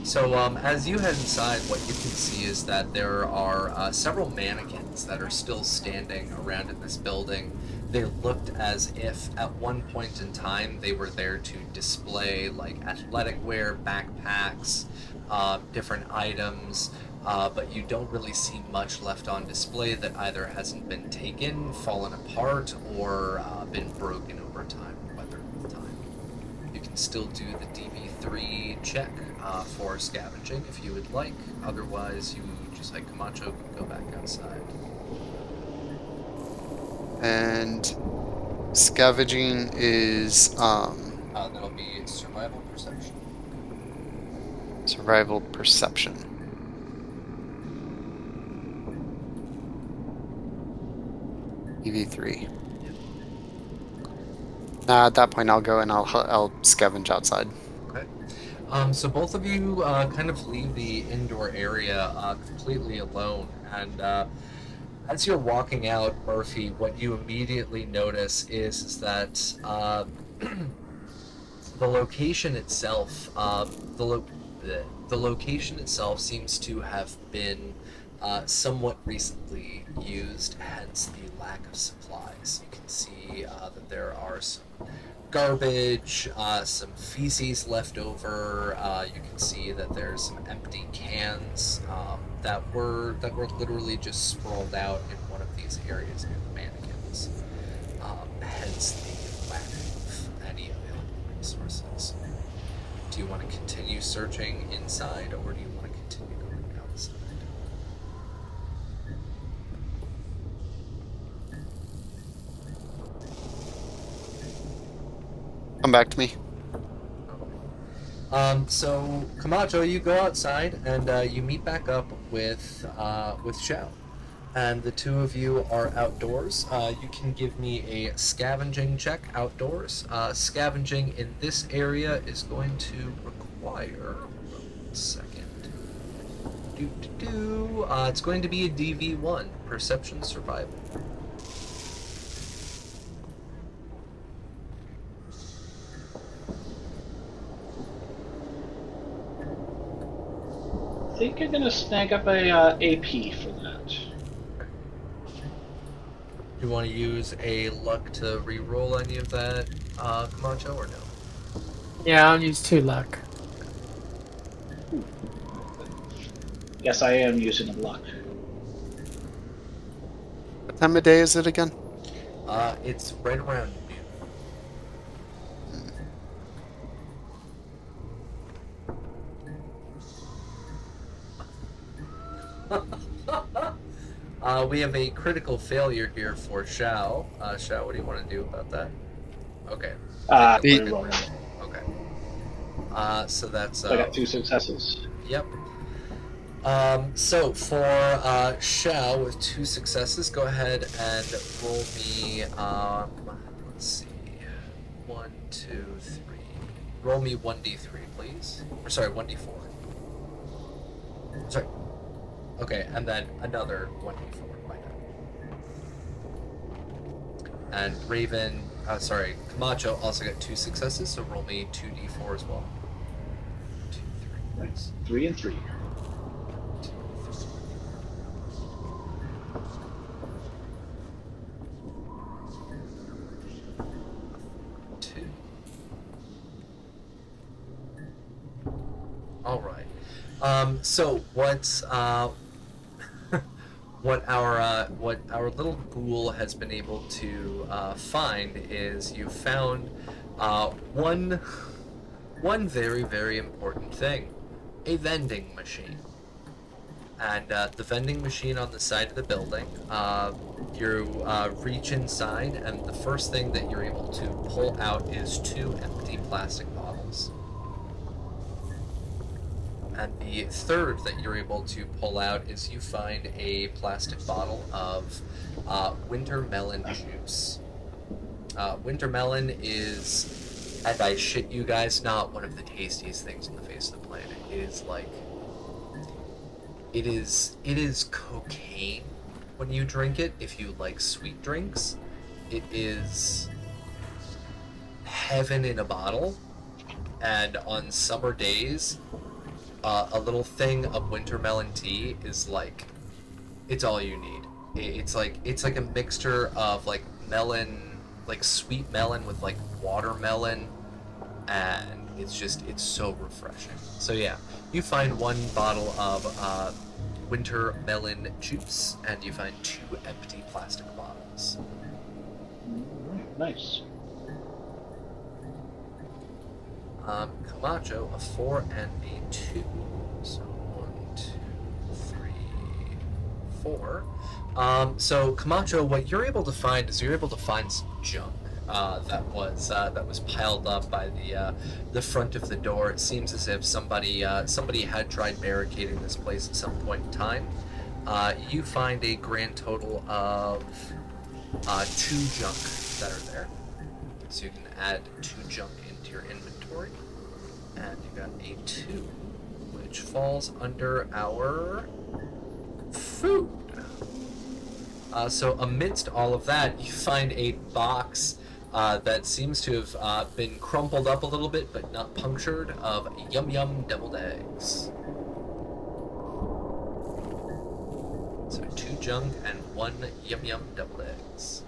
So as you head inside, what you can see is that there are several mannequins that are still standing around in this building. They looked as if at one point in time they were there to display like athletic wear, backpacks, different items, but you don't really see much left on display that either hasn't been taken, fallen apart, or been broken over time, weathered with time. You can still do the DV3 check for scavenging if you would like. Otherwise, you, just like Camacho, can go back outside. And scavenging is That'll be survival perception. survival perception. EV3. At that point, I'll go and I'll scavenge outside. Okay. So both of you kind of leave the indoor area completely alone, and as you're walking out, Murphy, what you immediately notice is that the location itself, the location itself seems to have been somewhat recently used, hence the lack of supplies. You can see that there are some garbage, some feces left over. You can see that there's some empty cans that were literally just sprawled out in one of these areas near the mannequins. Hence the lack of any available resources. Do you want to continue searching inside, or do you want to continue going outside? Come back to me. So Camacho, you go outside and you meet back up with Xiao, and the two of you are outdoors. You can give me a scavenging check outdoors. Scavenging in this area is going to require 1 second. It's going to be a DV1, Perception Survival. I think you're gonna snag up a AP for that. Do you want to use a luck to re-roll any of that, Camacho, or no? Yeah, I'll use 2 luck. Yes, I am using a luck. What time of day is it again? It's right around noon. We have a critical failure here for Xiao. Xiao, what do you want to do about that? Okay. Reroll. Okay. So that's... I got 2 successes. Yep. So for Xiao with 2 successes, go ahead and roll me, let's see, 1, 2, 3. Roll me 1d3, please. Or sorry, 1d4. Sorry. Okay, and then another 1d4. My bad. And Raven, Camacho also got 2 successes, so roll me 2d4 as well. 2, 3. Nice. 3 and 3. 2. All right. So what's what our little ghoul has been able to find is you found one very, very important thing: a vending machine. And the vending machine on the side of the building, you reach inside, and the first thing that you're able to pull out is 2 empty plastic bottles. And the third that you're able to pull out is you find a plastic bottle of winter melon juice. Winter melon is, and I shit you guys not, one of the tastiest things on the face of the planet. It is like, it is cocaine when you drink it, if you like sweet drinks. It is heaven in a bottle, and on summer days, a little thing of winter melon tea is like, it's all you need. It's like a mixture of like melon, like sweet melon with like watermelon, and it's so refreshing. So yeah, you find 1 bottle of winter melon juice, and you find 2 empty plastic bottles. Nice. Camacho, a 4 and a 2. So 1, 2, 3, 4. So Camacho, what you're able to find is you're able to find some junk that was piled up by the front of the door. It seems as if somebody had tried barricading this place at some point in time. You find a grand total of 2 junk that are there. So you can add 2 junk into your inventory. And you got a 2, which falls under our food. So amidst all of that, you find a box that seems to have been crumpled up a little bit, but not punctured, of Yum Yum deviled eggs. So 2 junk and 1 Yum Yum deviled eggs.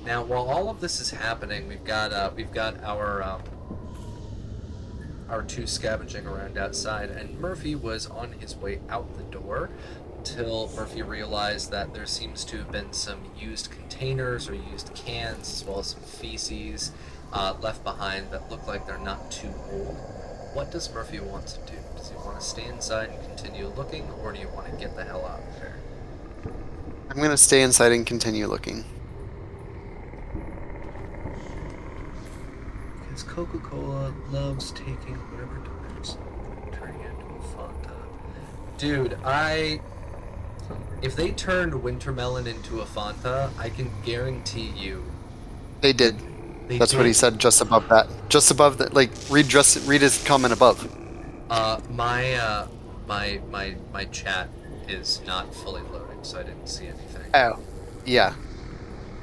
Now, while all of this is happening, we've got our 2 scavenging around outside, and Murphy was on his way out the door until Murphy realized that there seems to have been some used containers or used cans, as well as some feces left behind that look like they're not too old. What does Murphy want to do? Does he want to stay inside and continue looking, or do you want to get the hell out of there? I'm going to stay inside and continue looking. Because Coca-Cola loves taking whatever delivers and turning it into a Fanta. Dude, if they turned Wintermelon into a Fanta, I can guarantee you They did. That's did. what he said just above that. Just above that, like, read his comment above. My chat is not fully loading, so I didn't see anything. Oh, yeah.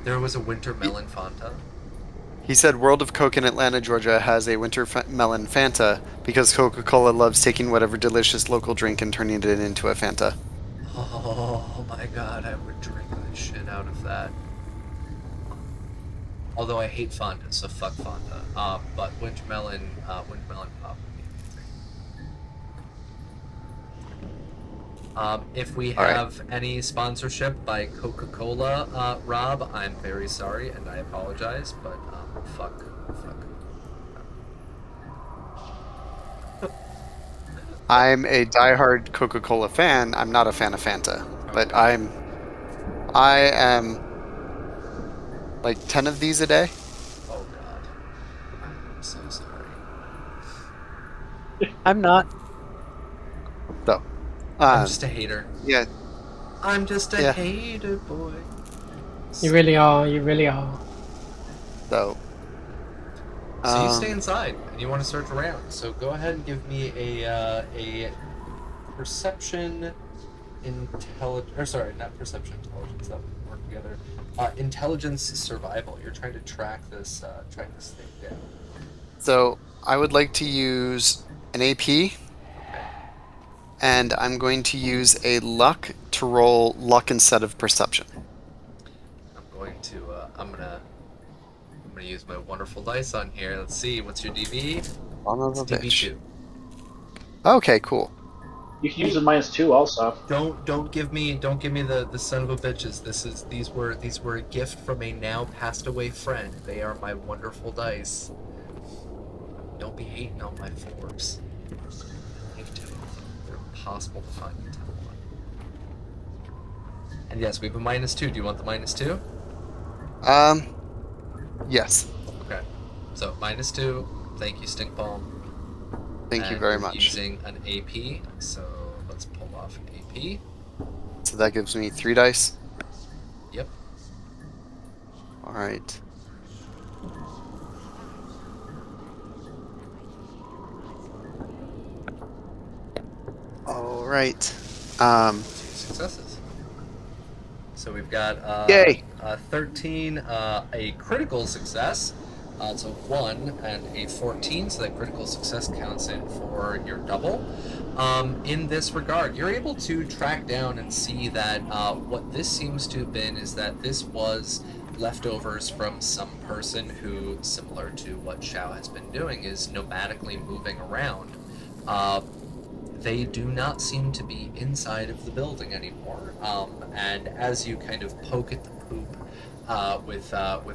There was a Wintermelon Fanta. He said World of Coke in Atlanta, Georgia has a winter melon Fanta because Coca-Cola loves taking whatever delicious local drink and turning it into a Fanta. Oh my god, I would drink the shit out of that. Although I hate Fanta, so fuck Fanta. But Wintermelon Pop would be amazing. If we have any sponsorship by Coca-Cola, Rob, I'm very sorry and I apologize, but fuck. I'm a diehard Coca-Cola fan. I'm not a fan of Fanta, but I am like 10 of these a day. Oh god. I'm so sorry. I'm not. So, I'm just a hater. Yeah. I'm just a hater, boy. You really are. You really are. So you stay inside and you want to search around. So go ahead and give me a perception, not perception, intelligence. That would work together. Intelligence survival. You're trying to track this thing down. So I would like to use an AP, and I'm going to use a luck to roll luck instead of perception. I'm gonna use my wonderful dice on here. Let's see, what's your DB? Son of a It's DB2. bitch. Okay, cool. You can use a -2 also. Don't give me the son of a bitches. These were a gift from a now passed away friend. They are my wonderful dice. Don't be hating on my 4s. I have 2 of them. They're impossible to find in Town 1. And yes, we have a -2. Do you want the -2? Yes. Okay. So -2. Thank you, Stink Palm. Thank you And very we're much. using an AP, so let's pull off an AP. So that gives me 3 dice. Yep. All right. All right. 2 successes. So we've got Yay. 13, a critical success. It's a 1 and a 14, so that critical success counts in for your double. In this regard, you're able to track down and see that what this seems to have been is that this was leftovers from some person who, similar to what Xiao has been doing, is nomadically moving around. They do not seem to be inside of the building anymore. And as you kind of poke at the poop with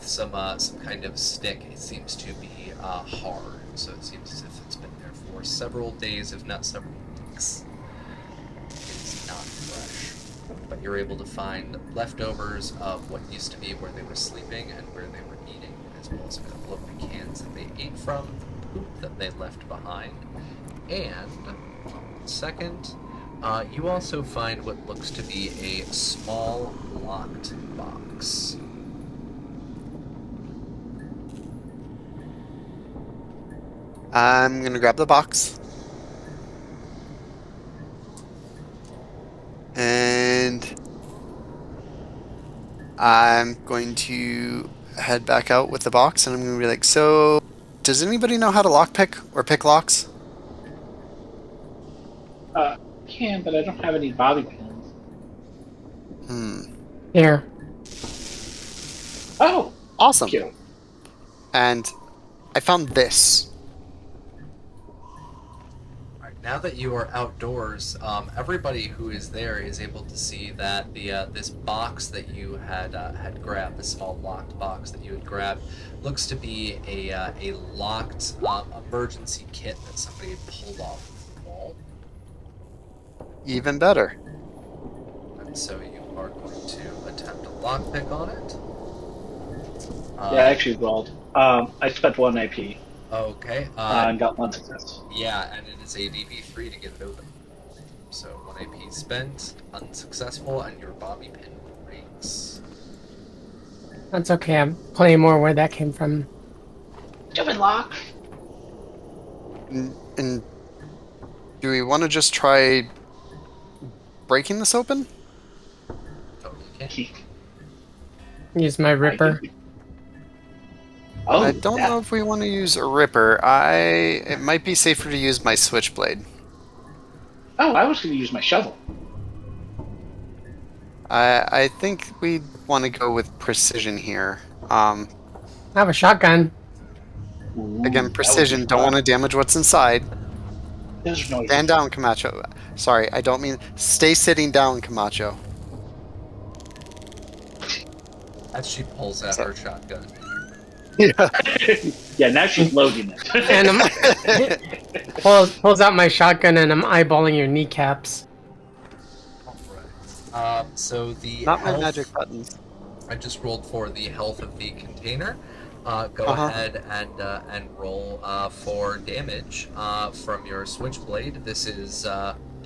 some kind of stick, it seems to be hard. So it seems as if it's been there for several days, if not several weeks. It's not fresh, but you're able to find leftovers of what used to be where they were sleeping and where they were eating, as well as a couple of the cans that they ate from, the poop that they left behind, and second, you also find what looks to be a small locked box. I'm gonna grab the box. And I'm going to head back out with the box, and I'm gonna be like, so, does anybody know how to lockpick or pick locks? Can, but I don't have any bobby pins. Here. Oh, Awesome. cute. And I found this. Alright, now that you are outdoors, everybody who is there is able to see that the this box that you had grabbed, the small locked box that you had grabbed, looks to be a locked emergency kit that somebody had pulled off of the wall. Even better. And so you are going to attempt a lockpick on it. Yeah, I actually rolled. I spent 1 AP Okay. and got 1 success. Yeah, and it is a DB3 to get it open. So 1 AP spent, unsuccessful, and your bobby pin breaks. That's okay. I'm playing more where that came from. Stupid lock. And do we want to just try breaking this open? Totally can. Use my ripper. Oh, I don't know if we want to use a ripper. It might be safer to use my switchblade. Oh, I was going to use my shovel. I think we want to go with precision here. I have a shotgun. Ooh, Again, that precision. would be Don't fun. want to damage what's inside. There's no. Stand down, Camacho. Sorry, I don't mean stay sitting down, Camacho. As she pulls out her shotgun. Yeah. Yeah, now she's loading it. And I'm pulls out my shotgun and I'm eyeballing your kneecaps. Alright. So the Not my health, magic buttons. I just rolled for the health of the container. Go ahead and roll for damage from your switchblade. This is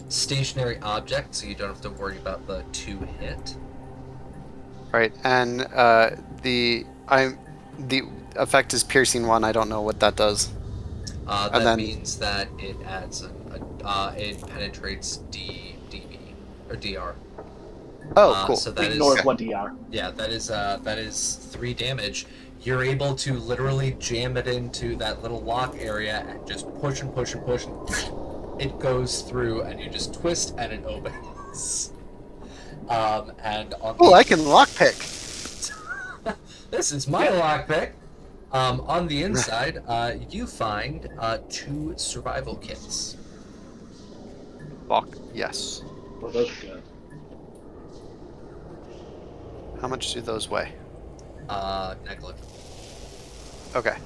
stationary object, so you don't have to worry about the 2 hit. Right, and the effect is piercing 1. I don't know what that does. That means that it adds it penetrates DB or DR. Oh, cool. So that Ignore is 1 DR. yeah, that is 3 damage. You're able to literally jam it into that little lock area and just push and push and push, and it goes through, and you just twist and it opens. And on Oh, I can lockpick. This is my lockpick. On the inside, you find 2 survival kits. Fuck yes. Well, those are good. How much do those weigh? Negligible. Okay.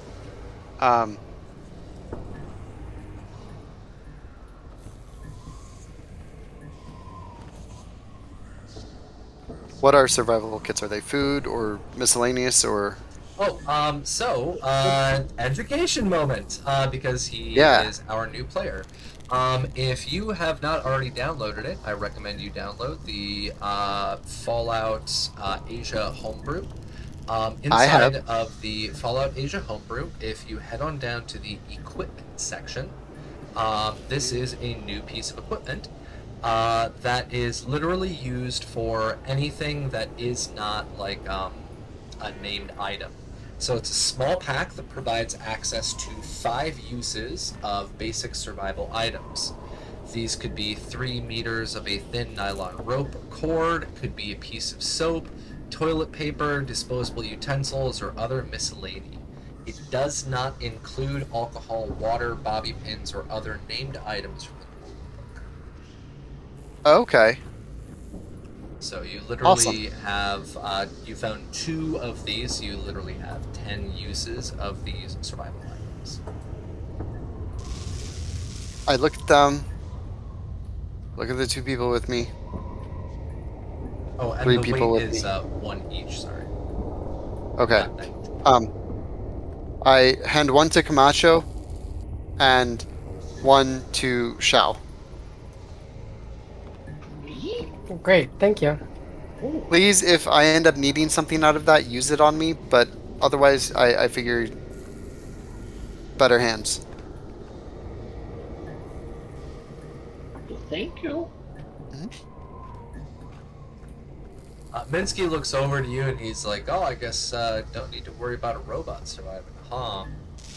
What are survival kits? Are they food or miscellaneous or? Education moment, because he Yeah. is our new player. If you have not already downloaded it, I recommend you download the Fallout Asia homebrew. I Inside have. of the Fallout Asia homebrew, if you head on down to the equipment section, this is a new piece of equipment that is literally used for anything that is not like a named item. So it's a small pack that provides access to 5 uses of basic survival items. These could be 3 meters of a thin nylon rope or cord, could be a piece of soap, toilet paper, disposable utensils, or other miscellany. It does not include alcohol, water, bobby pins, or other named items from the Okay. So you Awesome. literally have, you found 2 of these, you literally have 10 uses of these survival items. I look at them. Look at the 2 people with me. Oh, and 3 the people weight with is me. 1 each, sorry. Okay. Not negligible. I hand 1 to Camacho and 1 to Shao. Me? Great, thank you. Please, if I end up needing something out of that, use it on me. But otherwise, I figure better hands. Well, thank you. Minsky looks over to you and he's like, oh, I guess don't need to worry about a robot surviving, huh?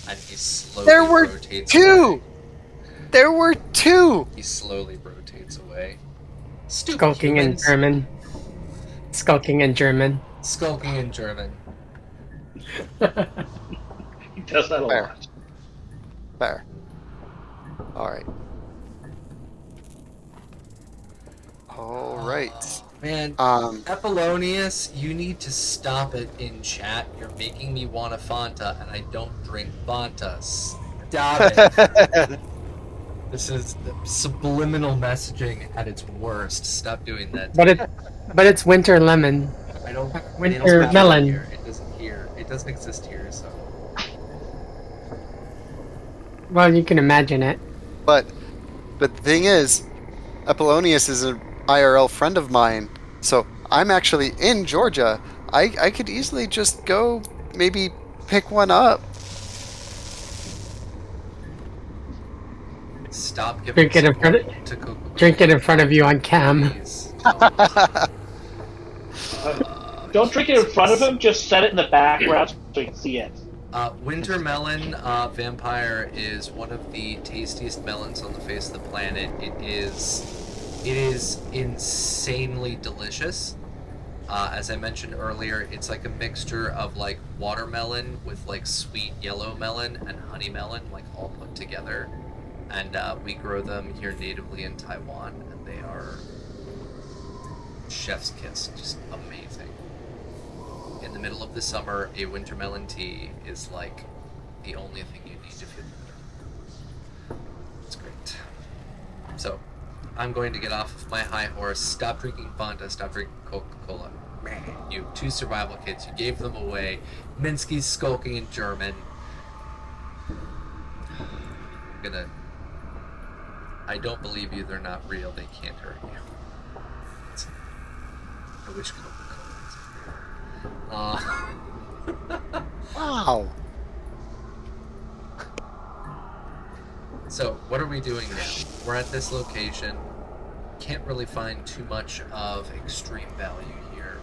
And he slowly There were rotates 2! away. There were 2! He slowly rotates away. Stupid Skulking in humans. German. Skulking in German. Skulking in German. He does that a Fair. lot. Fair. Alright. Alright. Man, Apollonius, you need to stop it in chat. You're making me want a Fanta, and I don't drink Fanta. Stop it. This is subliminal messaging at its worst. Stop doing that. But it's winter lemon. I don't. Winter they don't have it melon. Here. It doesn't here. It doesn't exist here. So. Well, you can imagine it. But the thing is, Apollonius is an IRL friend of mine, so I'm actually in Georgia. I could easily just go maybe pick one up. Stop giving Drink it in front support to Coca-Cola. Drink it in front of you on cam. Please don't. Don't drink it in front of him, just set it in the background so you can see it. Winter melon vampire is one of the tastiest melons on the face of the planet. It is insanely delicious. As I mentioned earlier, it's like a mixture of like watermelon with like sweet yellow melon and honey melon, like all put together. And we grow them here natively in Taiwan, and they are chef's kiss, just amazing. In the middle of the summer, a winter melon tea is like the only thing you need to feel better. It's great. So, I'm going to get off of my high horse. Stop drinking Fanta, stop drinking Coca-Cola. You 2 survival kits, you gave them away. Minsky's skulking in German. I don't believe you, they're not real, they can't hurt you. I wish Coca-Cola was real. Wow. So, what are we doing now? We're at this location. Can't really find too much of extreme value here.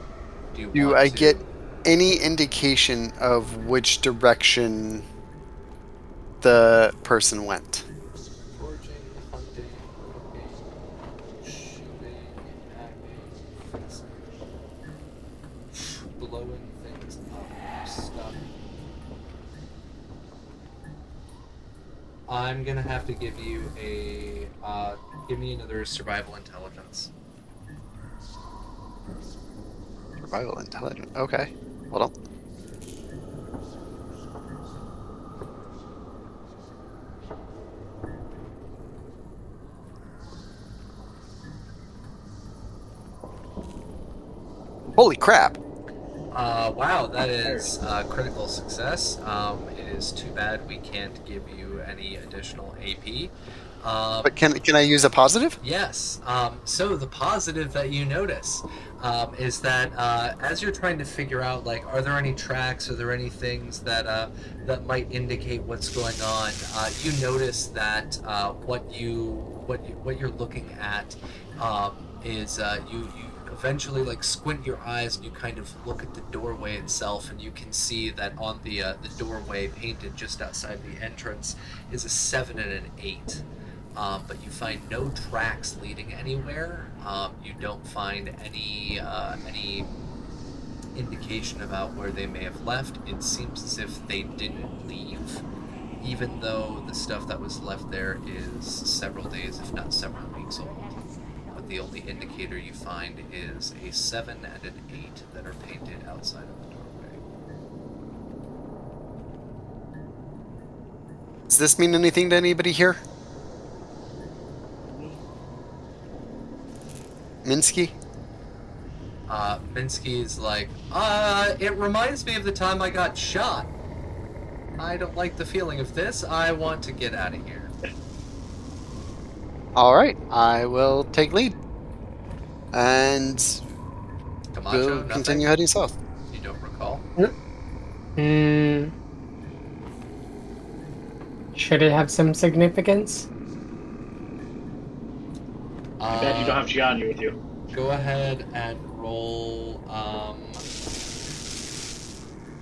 Do I get any indication of which direction the person went? Foraging, hunting, cooking, shooting, hacking, blowing things up, stuff. I'm gonna have to give you a give me another survival intelligence. Survival intelligence. Okay. Hold on. Holy crap! Wow, that is critical success. It is too bad we can't give you any additional AP. But can I use a positive? Yes. So the positive that you notice is that as you're trying to figure out, like, are there any tracks? Are there any things that might indicate what's going on? You notice that what you're looking at is you eventually like squint your eyes and you kind of look at the doorway itself, and you can see that on the doorway painted just outside the entrance is a 7 and an 8. But you find no tracks leading anywhere. You don't find any indication about where they may have left. It seems as if they didn't leave, even though the stuff that was left there is several days, if not several weeks old. But the only indicator you find is a 7 and an 8 that are painted outside of the doorway. Does this mean anything to anybody here? Minsky? Minsky's like, it reminds me of the time I got shot. I don't like the feeling of this. I want to get out of here. All right, I will take lead, and Camacho, we'll nothing? continue heading south. You don't recall? Hmm. Should it have some significance? I bet you don't have Gianni with you. Go ahead and roll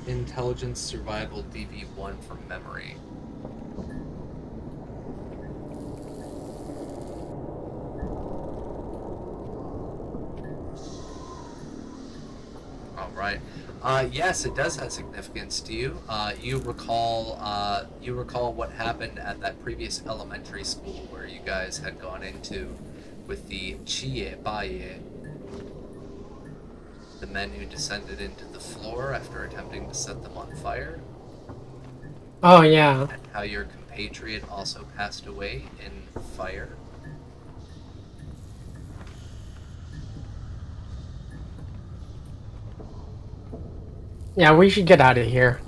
intelligence survival DV1 from memory. All right. Yes, it does have significance to you. You recall what happened at that previous elementary school where you guys had gone into with the Chie Baye, the men who descended into the floor after attempting to set them on fire, Oh yeah. and how your compatriot also passed away in fire. Yeah, we should get out of here.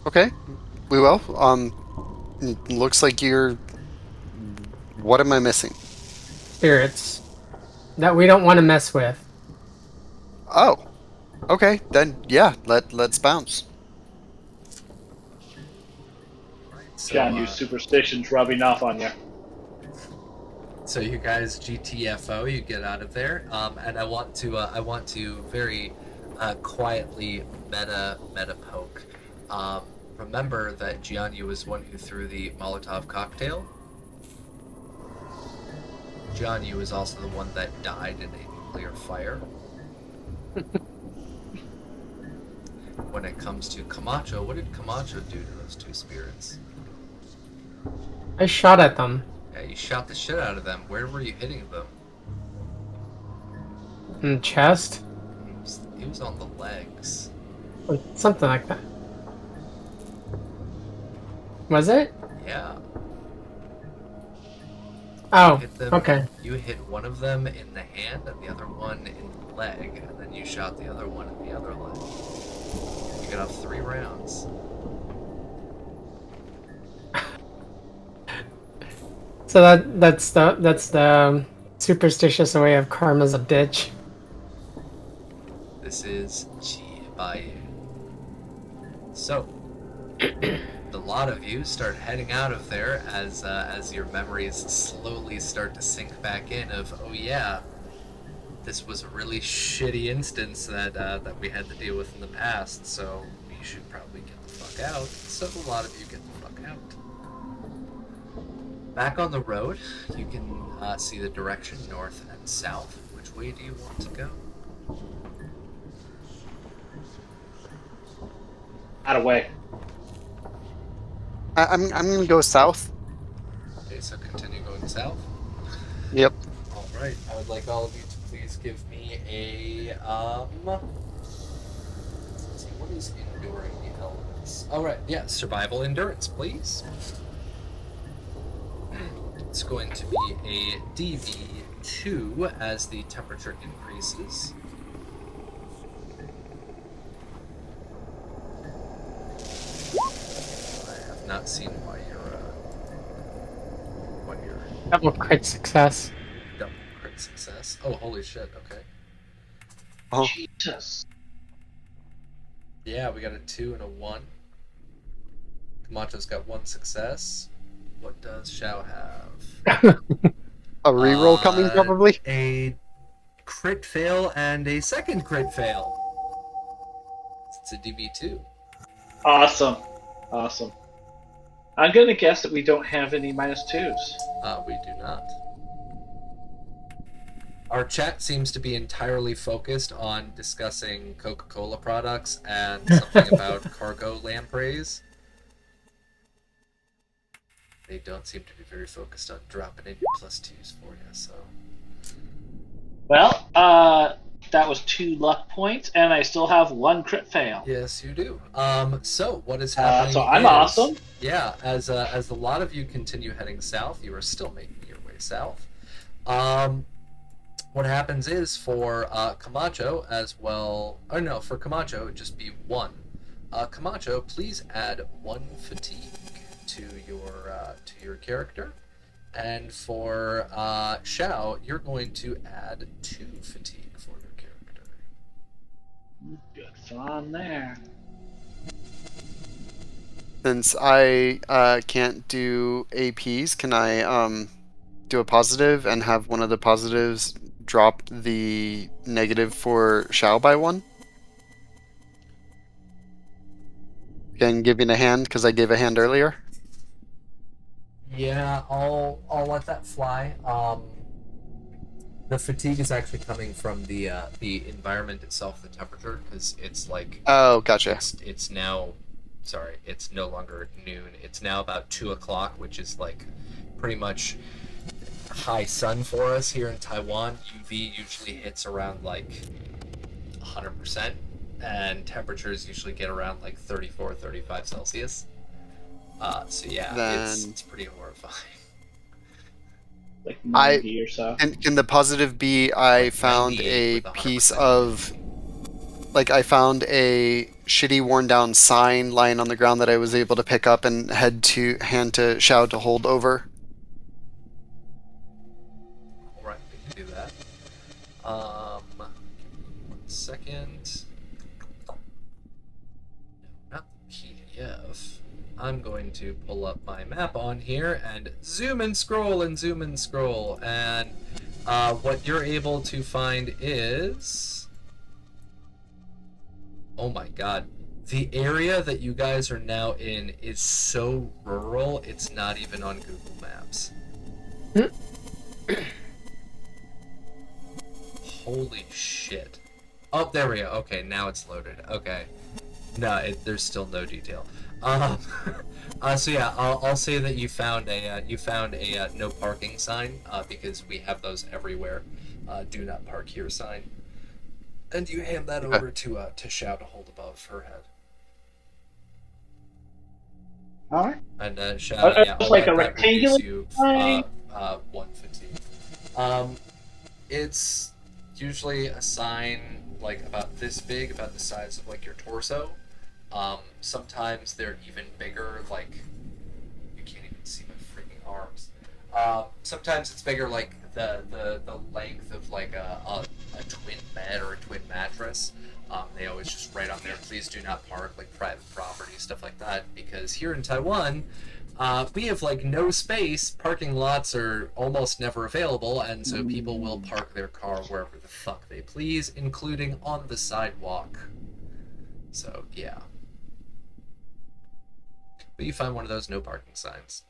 Okay, we will. Looks like you're. What am I missing? Spirits that we don't want to mess with. Oh, okay. Then yeah, let's bounce. So, Gianni's superstitions rubbing off on you. so you guys GTFO, you get out of there, and I want to very quietly meta poke. Remember that Gianni was one who threw the Molotov cocktail. Gianni was also the one that died in a nuclear fire. When it comes to Camacho, what did Camacho do to those two spirits? I shot at them. Yeah, you shot the shit out of them. Where were you hitting them? In the chest. He was on the legs. Or something like that. Was it? Yeah. Oh, Hit them, okay. You hit one of them in the hand and the other one in the leg, and then you shot the other one in the other leg. You got off 3 rounds. So that's the superstitious way of karma's a bitch. This is Chibaye. So, a lot of you start heading out of there as your memories slowly start to sink back in of, oh yeah, this was a really shitty instance that we had to deal with in the past, so we should probably get the fuck out. So a lot of you get the fuck out. Back on the road, you can see the direction north and south. Which way do you want to go? Out of way. I'm gonna go south. Okay, so continue going south. Yep. All right. I would like all of you to please give me a let's see, what is enduring the elements? All right. Yeah, survival endurance, please. It's going to be a DV2 as the temperature increases. I have not seen why you're Double crit success. double crit success. Oh, holy shit! Okay. Oh, Jesus. Yeah, we got a 2 and a 1. Camacho's got 1 success. What does Xiao have? a reroll coming probably. A crit fail and a second crit fail. It's a DB2. Awesome. Awesome. I'm going to guess that we don't have any -2s. We do not. Our chat seems to be entirely focused on discussing Coca-Cola products and something about cargo lampreys. They don't seem to be very focused on dropping in your +2s for you, so... Well, that was 2 luck points, and I still have 1 crit fail. Yes, you do. So what is happening So I'm is, awesome. Yeah, as a lot of you continue heading south, you are still making your way south. What happens is for Camacho as well, or no, for Camacho it'd just be 1. Camacho, please add 1 fatigue to your character, and for Xiao, you're going to add 2 fatigue for your character. Good fun there. Since I can't do APs, can I do a positive and have one of the positives drop the negative for Xiao by 1? Again, giving a hand because I gave a hand earlier. Yeah, I'll let that fly. The fatigue is actually coming from the environment itself, the temperature, because it's like Oh, gotcha. it's now, sorry, it's no longer noon. It's now about 2 o'clock, which is like pretty much high sun for us here in Taiwan. UV usually hits around like 100%, and temperatures usually get around like 34, 35 Celsius. So yeah, Then- it's pretty horrifying. Like 90 or so. And can the positive be I Like found 98 a with 100% piece of, humidity. like I found a shitty worn down sign lying on the ground that I was able to pick up and hand to Xiao to hold over? Alright, we can do that. Give me 1 second. No, not the PDF. I'm going to pull up my map on here and zoom and scroll and zoom and scroll. And what you're able to find is... Oh my god. The area that you guys are now in is so rural, it's not even on Google Maps. Holy shit. Oh, there we go. Okay, now it's loaded. Okay. No, there's still no detail. So yeah, I'll say that you found a no parking sign because we have those everywhere. Do not park here sign. And you hand that over to Xiao to hold above her head. All right. And Xiao, yeah, It's I'll like let a that rectangular reduce you sign? 1 fatigue. It's usually a sign like about this big, about the size of like your torso. Sometimes they're even bigger, like you can't even see my freaking arms. Sometimes it's bigger, like the length of like a twin bed or a twin mattress. They always just write on there, please do not park, like private property, stuff like that, because here in Taiwan, we have like no space. Parking lots are almost never available, and so people will park their car wherever the fuck they please, including on the sidewalk. So yeah. But you find one of those no parking signs.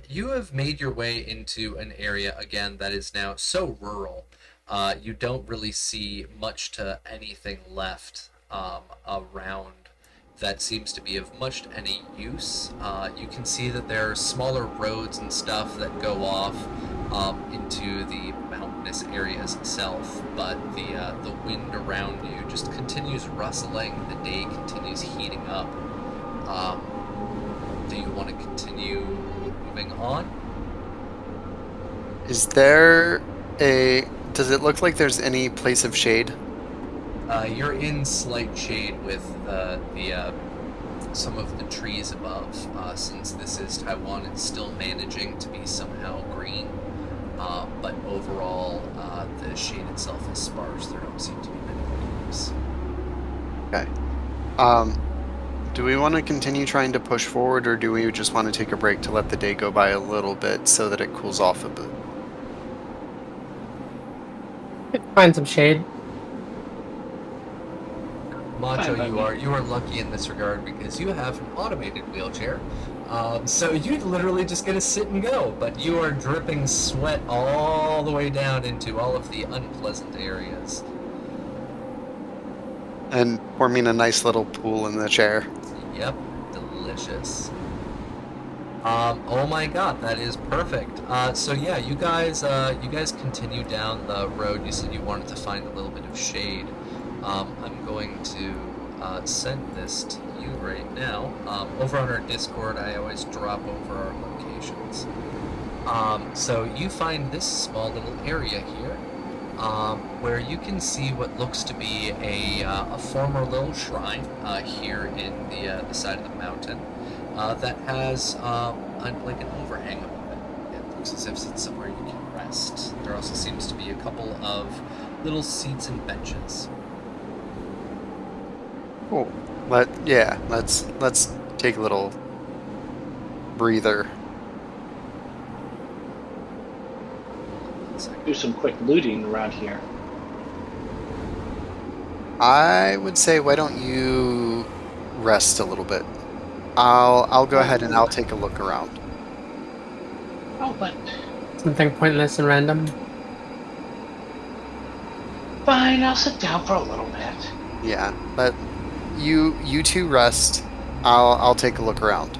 You have made your way into an area, again, that is now so rural. You don't really see much to anything left around that seems to be of much to any use. You can see that there are smaller roads and stuff that go off into the mountainous areas itself, but the wind around you just continues rustling. The day continues heating up. Do you want to continue moving on? Is there does it look like there's any place of shade? You're in slight shade with some of the trees above. Since this is Taiwan, it's still managing to be somehow green. But overall, the shade itself is sparse. There don't seem to be many leaves. Okay. Do we want to continue trying to push forward, or do we just want to take a break to let the day go by a little bit so that it cools off a bit? Find some shade. Macho, you are lucky in this regard because you have an automated wheelchair. So you literally just get to sit and go, but you are dripping sweat all the way down into all of the unpleasant areas. And forming a nice little pool in the chair. Yep, delicious. Oh my god, that is perfect. So yeah, you guys continue down the road. You said you wanted to find a little bit of shade. I'm going to send this to you right now. Over on our Discord, I always drop over our locations. So you find this small little area here, where you can see what looks to be a former little shrine here in the side of the mountain that has like an overhang above it. It looks as if it's somewhere you can rest. There also seems to be a couple of little seats and benches. Cool. Let's take a little breather. Do some quick looting around here. I would say, why don't you rest a little bit? I'll go ahead and I'll take a look around. Oh, but Something pointless and random. fine, I'll sit down for a little bit. Yeah, but you two rest. I'll take a look around.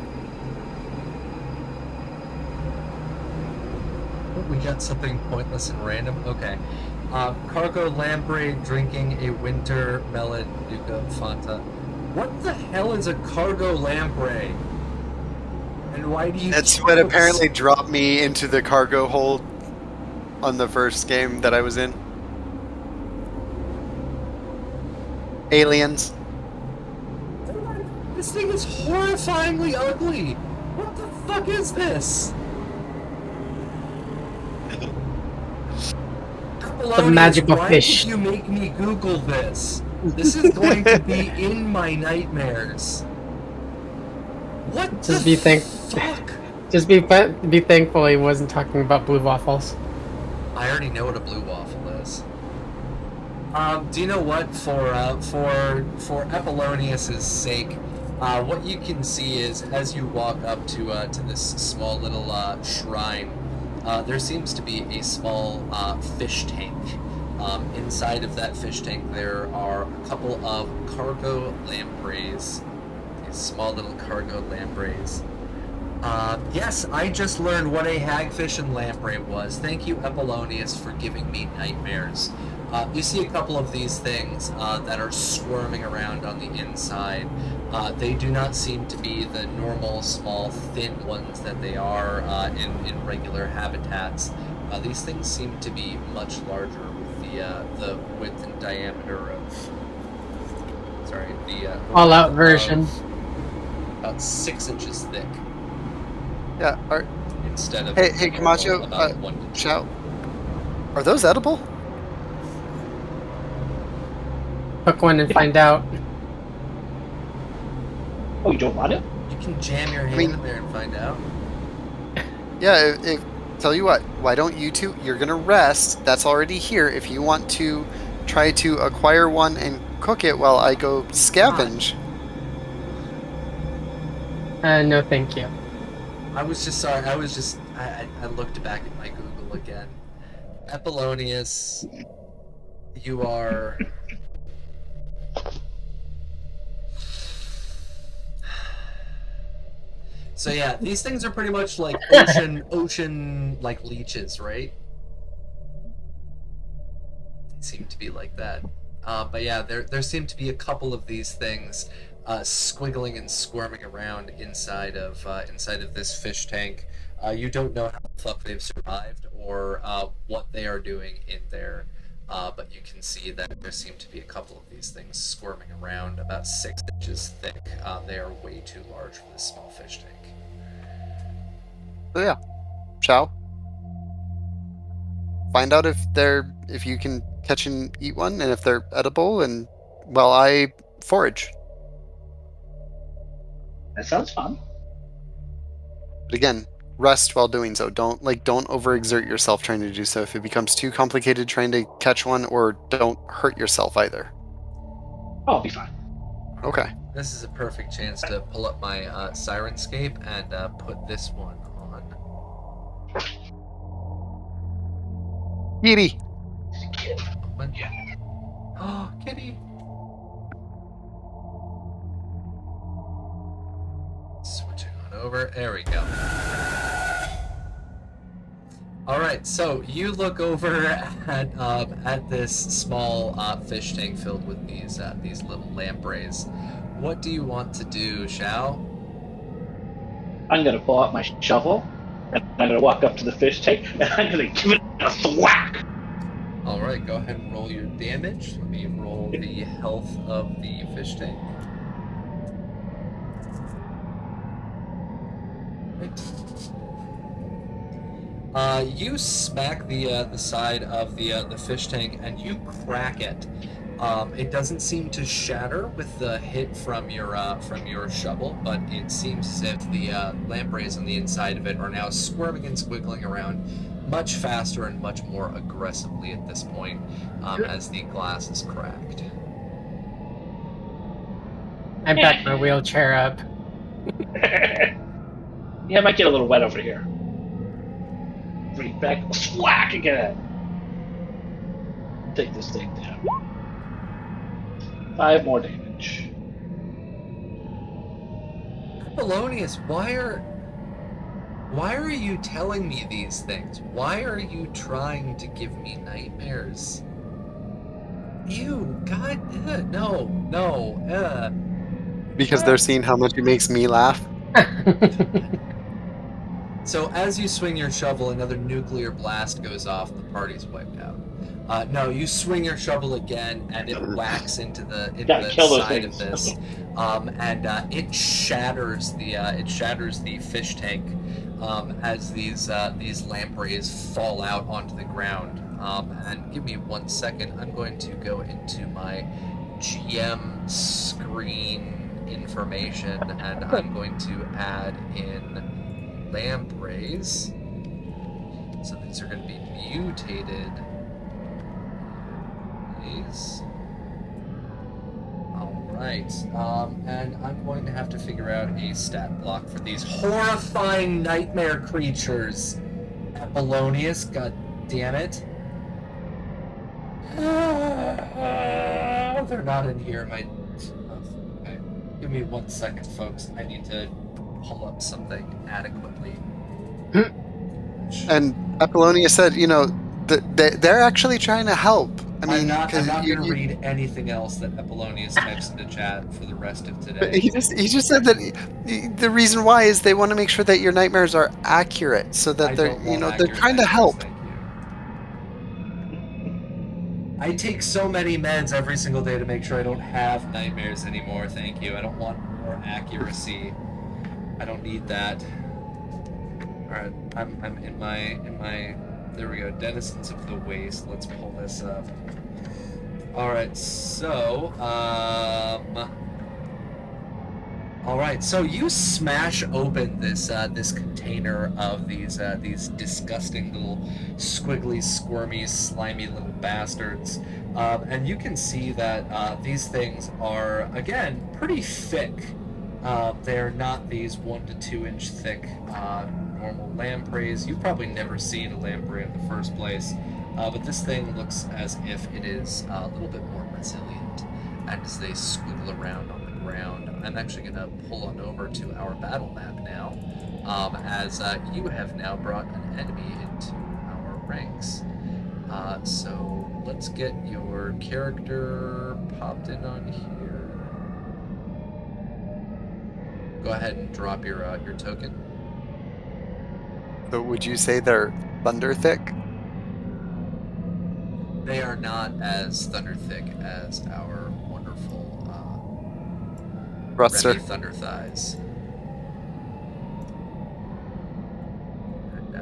We got something pointless and random. Okay. Cargo lamprey drinking a winter melon Duca Fanta. What the hell is a cargo lamprey? And why do you? That's what apparently dropped me into the cargo hold on the first game that I was in. Aliens. This thing is horrifyingly ugly. What the fuck is this? The magical why fish. Did you make me Google this? This is going to be in my nightmares. What Just the be fuck? Just be thankful he wasn't talking about blue waffles. I already know what a blue waffle is. Do you know what? For Apollonius's sake, what you can see is as you walk up to this small little shrine, there seems to be a small fish tank. Inside of that fish tank, there are a couple of cargo lampreys. These small little cargo lampreys. Yes, I just learned what a hagfish and lamprey was. Thank you, Apollonius, for giving me nightmares. You see a couple of these things that are squirming around on the inside. They do not seem to be the normal, small, thin ones that they are in regular habitats. These things seem to be much larger with the width and diameter of... Sorry, the... All-out version. About 6 inches thick. Yeah. Instead of... Hey, Camacho. About 1 inch. Shout. Are those edible? Hook one and find out. Oh, you don't want it? You can jam your hand in there and find out. Yeah, tell you what, why don't you two, you're gonna rest, that's already here. If you want to try to acquire one and cook it while I go scavenge. No, thank you. I was just sorry, I looked back at my Google again. Apollonius, you are... So yeah, these things are pretty much like ocean like leeches, right? They seem to be like that. But yeah, there seem to be a couple of these things squiggling and squirming around inside of this fish tank. You don't know how the fuck they've survived or what they are doing in there, but you can see that there seem to be a couple of these things squirming around, about 6 inches thick. They are way too large for this small fish tank. So yeah, Chow. Find out if you can catch and eat one, and if they're edible, and while I forage. That sounds fun. But again, rest while doing so. Don't overexert yourself trying to do so. If it becomes too complicated trying to catch one, or don't hurt yourself either. I'll be fine. Okay. This is a perfect chance to pull up my Sirenscape and put this one on. Kitty. Yeah. Oh, kitty! Switching on over. There we go. All right, so you look over at this small fish tank filled with these little lampreys. What do you want to do, Shao? I'm gonna pull out my shovel, and I'm gonna walk up to the fish tank, and I'm gonna give it a thwack. All right, go ahead and roll your damage. Let me roll the health of the fish tank. You smack the side of the fish tank and you crack it. It doesn't seem to shatter with the hit from your shovel, but it seems as if the lampreys on the inside of it are now squirming and squiggling around much faster and much more aggressively at this point, as the glass is cracked. I back my wheelchair up. Yeah, it might get a little wet over here. Bring it back, thwack again. Take this thing down. 5 more damage. Polonius, why are you telling me these things? Why are you trying to give me nightmares? Ew, God, no. Because they're seeing how much it makes me laugh. So as you swing your shovel, another nuclear blast goes off. The party's wiped out. No, you swing your shovel again, and it whacks into the side of this, and it shatters the fish tank as these lampreys fall out onto the ground. And give me 1 second. I'm going to go into my GM screen information, and I'm going to add in lampreys. So these are going to be mutated. Alright, and I'm going to have to figure out a stat block for these horrifying nightmare creatures. Apollonius, god damn it. They're not in here, okay. Give me 1 second, folks. I need to pull up something adequately. And Apollonia said, they're actually trying to help. I'm not going to read anything else that Apollonius types into chat for the rest of today. He just said that the reason why is they want to make sure that your nightmares are accurate, so that they're trying to help. Thank you. I take so many meds every single day to make sure I don't have nightmares anymore. Thank you. I don't want more accuracy. I don't need that. All right, I'm in my. There we go. Denizens of the Waste. Let's pull this up. All right, so all right, so you smash open this this container of these disgusting little squiggly, squirmy, slimy little bastards, and you can see that these things are again pretty thick. They're not these 1 to 2 inch thick normal lampreys. You've probably never seen a lamprey in the first place, but this thing looks as if it is a little bit more resilient, and as they squiggle around on the around, I'm actually going to pull on over to our battle map now, as you have now brought an enemy into our ranks. So let's get your character popped in on here. Go ahead and drop your token. So would you say they're thunder thick? They are not as thunder thick as our wonderful Ruster. Remy Thunder Thighs. And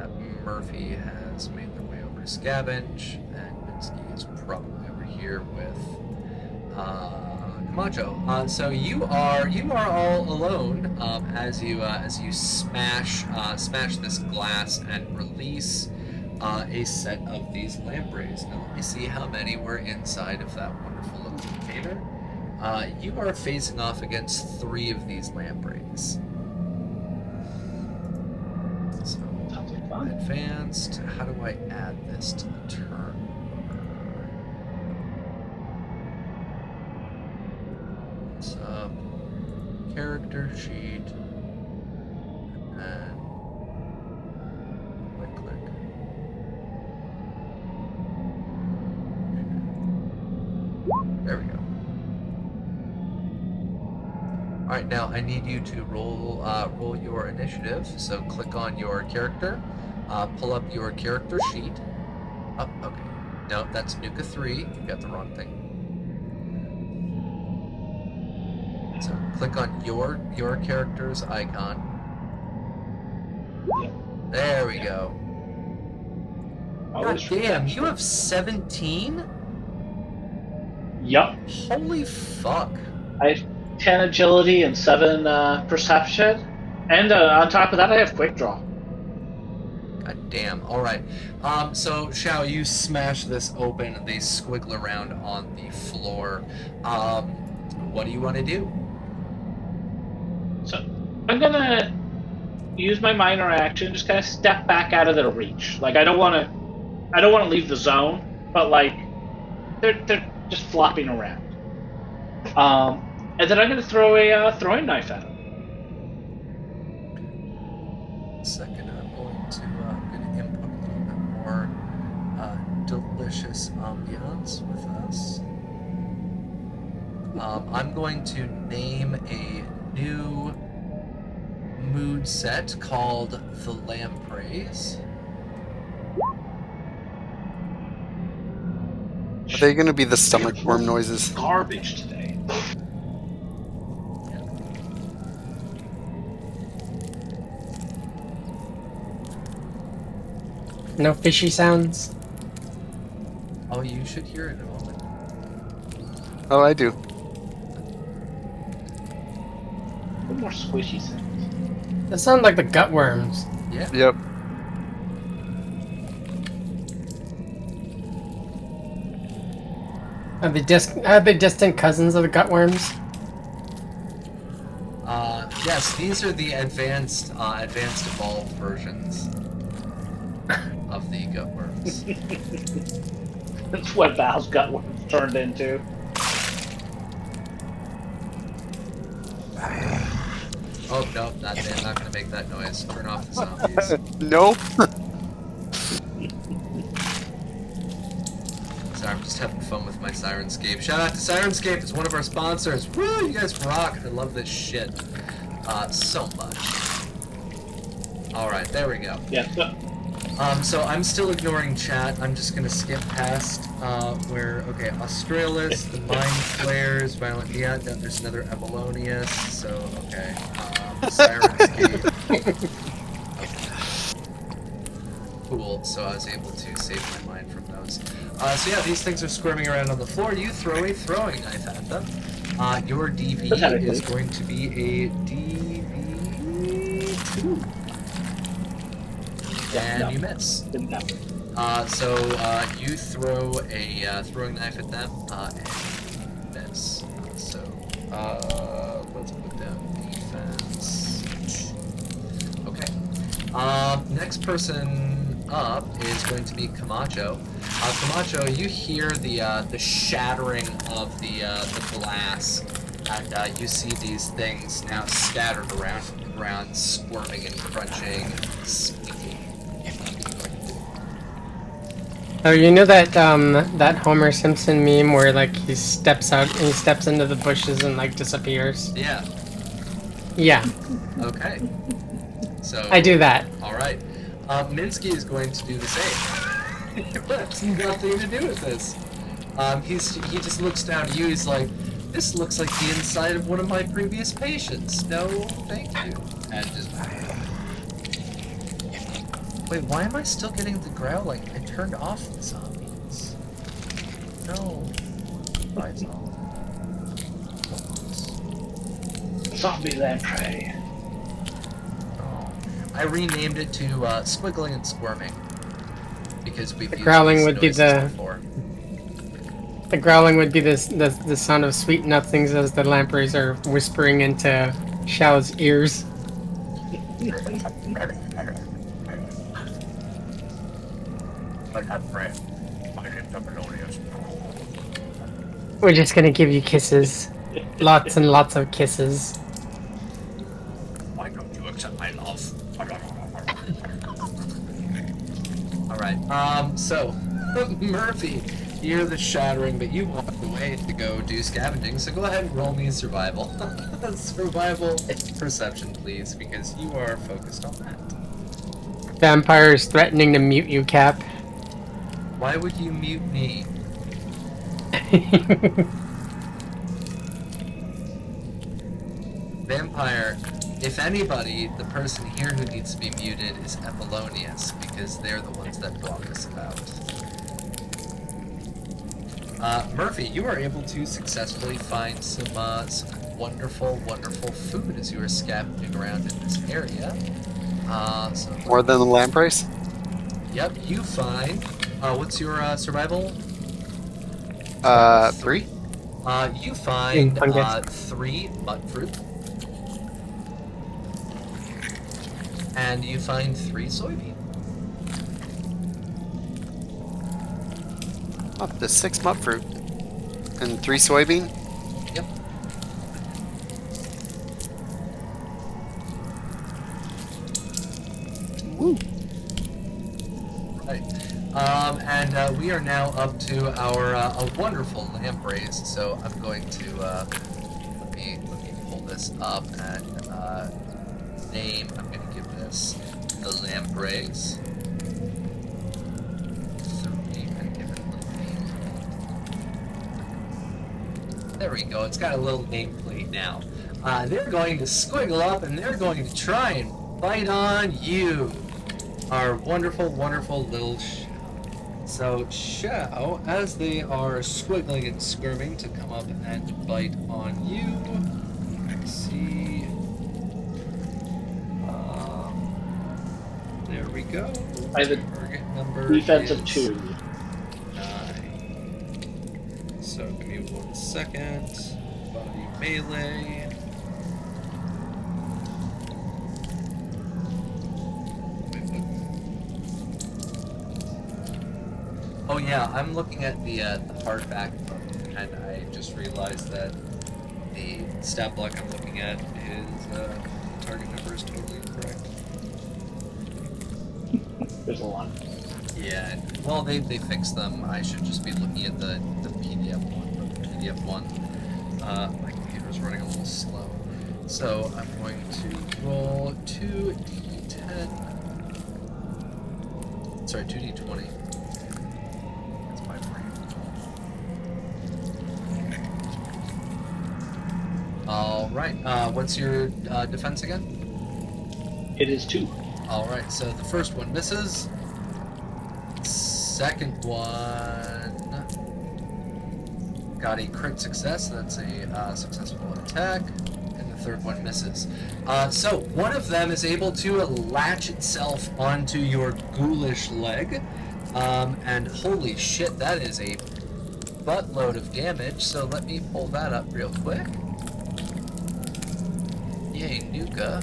Murphy has made their way over to Scavenge, and Minsky is probably over here with Camacho. So you are all alone as you smash this glass and release a set of these lampreys. Now let me see how many were inside of that wonderful little container. You are facing off against 3 of these lampreys. So Sounds like fun. advanced. How do I add this to the turn? What's up? Character sheet. And click. There we go. All right, now I need you to roll your initiative. So click on your character, pull up your character sheet. Oh, okay. No, that's Nuka 3. You got the wrong thing. So click on your character's icon. Yep. There we go. God Always damn, forget. you have 17? Yup. Holy fuck. I have 10 agility and 7 perception. And on top of that, I have quick draw. God damn. Alright. So, Shao, you smash this open. They squiggle around on the floor. What do you want to do? So I'm gonna use my minor action, just kind of step back out of their reach. Like I don't want to leave the zone, but like they're just flopping around. And then I'm gonna throw a throwing knife at them. Second, I'm going to input a little bit more delicious ambiance with us. I'm going to name a new mood set called The Lampreys. Are they going to be the stomach worm noises? Garbage today. No fishy sounds. Oh, you should hear it in a moment. Oh, I do. A little more squishy sounds. That sound like the gut worms. Yeah. Yep. Are they distant cousins of the gut worms? Yes, these are the advanced evolved versions of the gutworms. That's what Val's gut worms turned into. Oh no, not gonna make that noise. Turn off the zombies. No. Sorry, I'm just having fun with my Sirenscape. Shout out to Sirenscape, it's one of our sponsors. Woo, you guys rock. I love this shit so much. Alright, there we go. Yeah. So I'm still ignoring chat. I'm just gonna skip past okay, Australis, the Mind Flares, Violent yeah, there's another Apollonius, so okay. Sirenscape. Okay. Cool, so I was able to save my mind from those. So yeah, these things are squirming around on the floor. You throw a throwing knife at them. Your DV is going to be a DV2. And No. you miss. Didn't happen. So you throw a throwing knife at them and miss. So let's put down defense. Okay. Next person up is going to be Camacho. Camacho, you hear the shattering of the glass And you see these things now scattered around the ground, squirming and crunching and squeaking. Oh, you know that that Homer Simpson meme where like he steps out and he steps into the bushes and like disappears? Yeah. Yeah, Okay. So I do that. All right. Minsky is going to do the same. It has nothing to do with this. He just looks down at you. He's like, "This looks like the inside of one of my previous patients. No, thank you." And just. Wait, why am I still getting the growling? I turned off the zombies. No. Bye, Zombie lamprey. Oh. I renamed it to Squiggling and Squirming because we've The used growling these would be noises the- before. The growling would be the sound of sweet nothings as the lampreys are whispering into Xiao's ears. We're just gonna give you kisses. Lots and lots of kisses. Why don't you accept my love? Alright, so, Murphy, you hear the shattering, but you walked away to go do scavenging, so go ahead and roll me survival. Survival perception, please, because you are focused on that. Vampire is threatening to mute you, Cap. Why would you mute me? Vampire, if anybody, the person here who needs to be muted is Apollonius, because they're the ones that brought this about. Murphy, you are able to successfully find some wonderful, wonderful food as you are scavenging around in this area. More than the lampreys? Yep, you find. What's your survival? 3? You find Fungus. 3 mud fruit. And you find 3 soybean. Up to 6 mud fruit. And 3 soybean? Yep. Woo. Right. And we are now up to our a wonderful lampreys. So I'm going to let me pull this up and name. I'm going to give this the lampreys. And give it a little name. There we go. It's got a little nameplate now. They're going to squiggle up and they're going to try and bite on you. Our wonderful, wonderful little So, Xiao, as they are squiggling and squirming to come up and bite on you, let's see. There we go. I have a Target number defense of is 2. 9. So, give me 1 second. Body melee. Oh yeah, I'm looking at the hardback book, and I just realized that the stat block I'm looking at is target number is totally incorrect. There's a lot. Yeah, well they fixed them. I should just be looking at the PDF one. But the PDF one, my computer's running a little slow, so I'm going to roll 2d10. Sorry, 2d20. Alright, what's your defense again? It is 2. Alright, so the first one misses. Second one got a crit success, that's a successful attack. And the third one misses. So one of them is able to latch itself onto your ghoulish leg. And holy shit, that is a buttload of damage, so let me pull that up real quick. Yay, Nuka.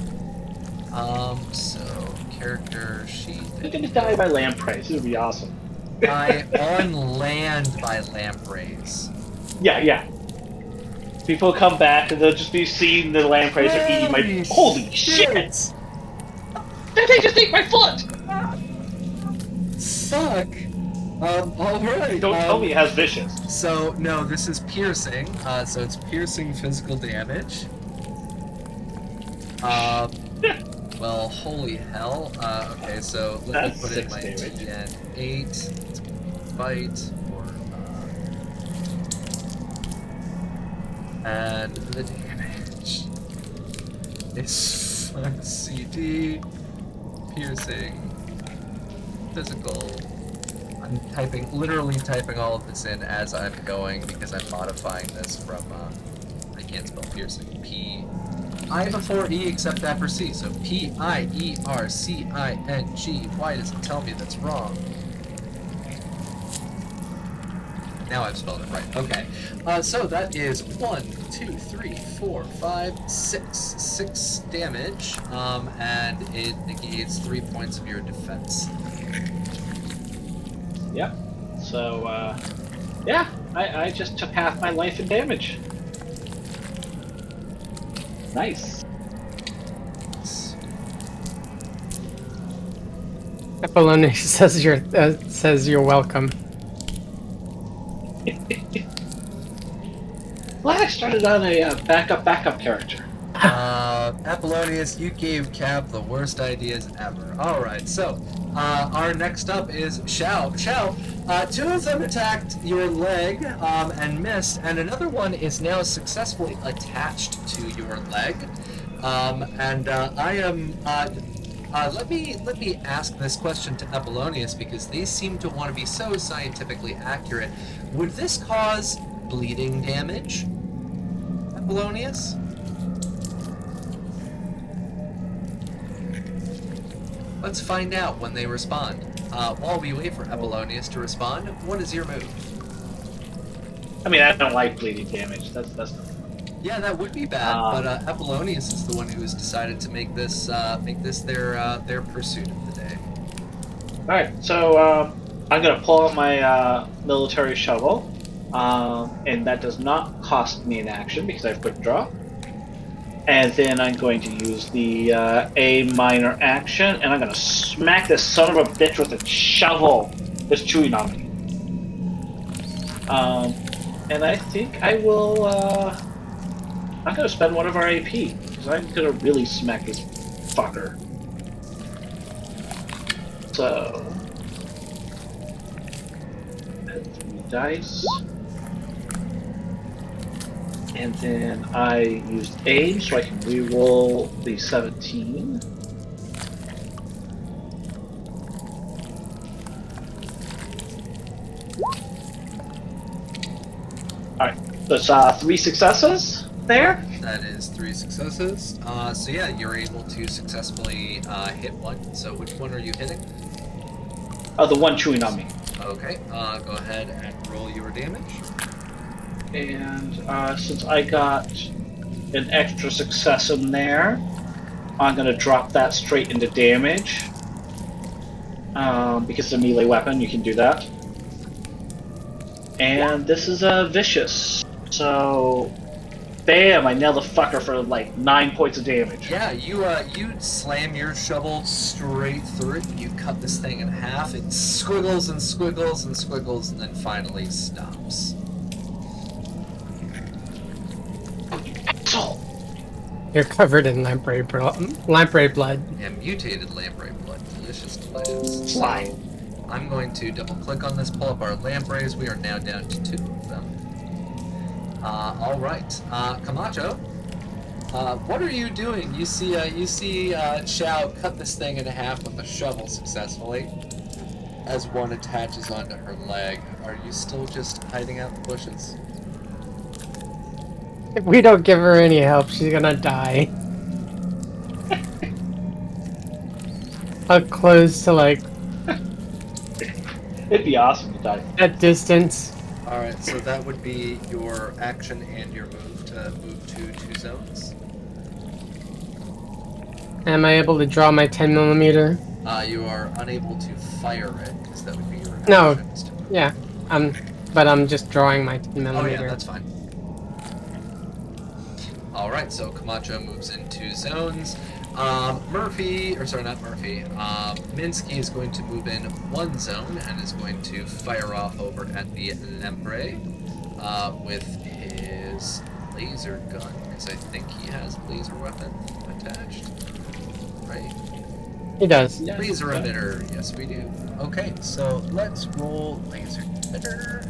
So, character sheet. You're gonna die by lampreys. It would be awesome. Die on land by lampreys. Yeah. People come back and they'll just be seeing the lampreys eating my. Holy shit! Did they just eat my foot? Fuck. All right. Don't tell me it has vicious. So no, this is piercing. So it's piercing physical damage. Well, holy hell. Okay, so let me That's put in 6 my damage. DN8. It's fight or and the damage is 5 CD, piercing, physical. I'm literally typing all of this in as I'm going because I'm modifying this from, I can't spell piercing, P. I before E except that for C, so P-I-E-R-C-I-N-G. Why does it tell me that's wrong? Now I've spelled it right. Okay. So that is 1, 2, 3, 4, 5, 6. 6 damage, and it negates 3 points of your defense. Yep. So, yeah, I just took half my life in damage. Nice. Apollonia says you're welcome. Well, I started on a backup character. Apollonius, you gave Cab the worst ideas ever. Alright, so, our next up is Xiao. Xiao, 2 of them attacked your leg, and missed, and another one is now successfully attached to your leg. Let me ask this question to Apollonius because they seem to want to be so scientifically accurate. Would this cause bleeding damage, Apollonius? Let's find out when they respond. While we wait for Apollonius to respond, what is your move? I mean, I don't like bleeding damage. That's not fun. Yeah, that would be bad, but Apollonius is the one who has decided to make this their pursuit of the day. All right, so I'm gonna pull out my military shovel, and that does not cost me an action because I have quick draw. And then I'm going to use the A minor action, and I'm going to smack this son of a bitch with a shovel that's chewing on me. And I think I will... I'm going to spend one of our AP, because I'm going to really smack this fucker. So... add 3 dice. And then I used aim, so I can reroll the 17. Alright, that's 3 successes there. That is 3 successes. So yeah, you're able to successfully hit one. So which one are you hitting? The one chewing on me. Okay, go ahead and roll your damage. And since I got an extra success in there, I'm going to drop that straight into damage. Because it's a melee weapon, you can do that. And this is a vicious. So, bam! I nailed the fucker for like 9 points of damage. Yeah, you slam your shovel straight through it. You cut this thing in half. It squiggles and squiggles and squiggles, and then finally stops. You're covered in lamprey blood. Yeah, mutated lamprey blood. Delicious plants. Fly. So, I'm going to double click on this, pull up our lampreys. We are now down to 2 of them. Alright. Camacho, what are you doing? You see Xiao cut this thing in half with a shovel successfully as one attaches onto her leg. Are you still just hiding out in the bushes? If we don't give her any help, she's gonna die. Up close to like It'd be awesome to die. that distance. Alright, so that would be your action and your move to move to 2 zones. Am I able to draw my 10mm? You are unable to fire it, because that would be your No. actions to move. Yeah. But I'm just drawing my 10mm. Oh yeah, that's fine. right, so Camacho moves into zones. Murphy, or sorry, not Murphy. Minsky is going to move in one zone and is going to fire off over at the Lembre with his laser gun, because I think he has laser weapon attached. Right? He does. Yeah. Laser emitter, yes we do. Okay, so let's roll laser emitter.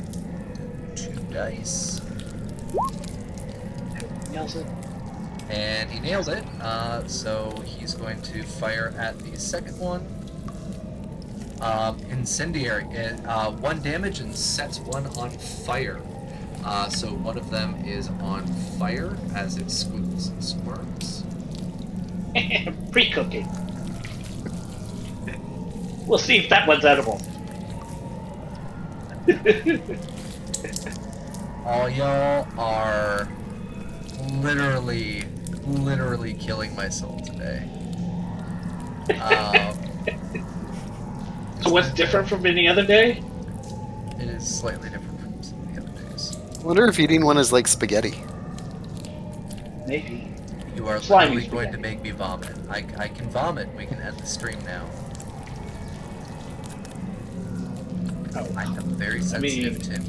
2 dice. Nails it. And he nailed it, so he's going to fire at the second one. Incendiary, 1 damage and sets one on fire. So one of them is on fire as it squiggles and squirms. Pre-cooking. We'll see if that one's edible. All y'all are literally killing my soul today. So what's different from any other day? It is slightly different from some of the other days. I wonder if eating one is like spaghetti. Maybe. You are Slimy literally going to spaghetti. make me vomit. I can vomit. We can end the stream now. Oh. I am very sensitive, Tim.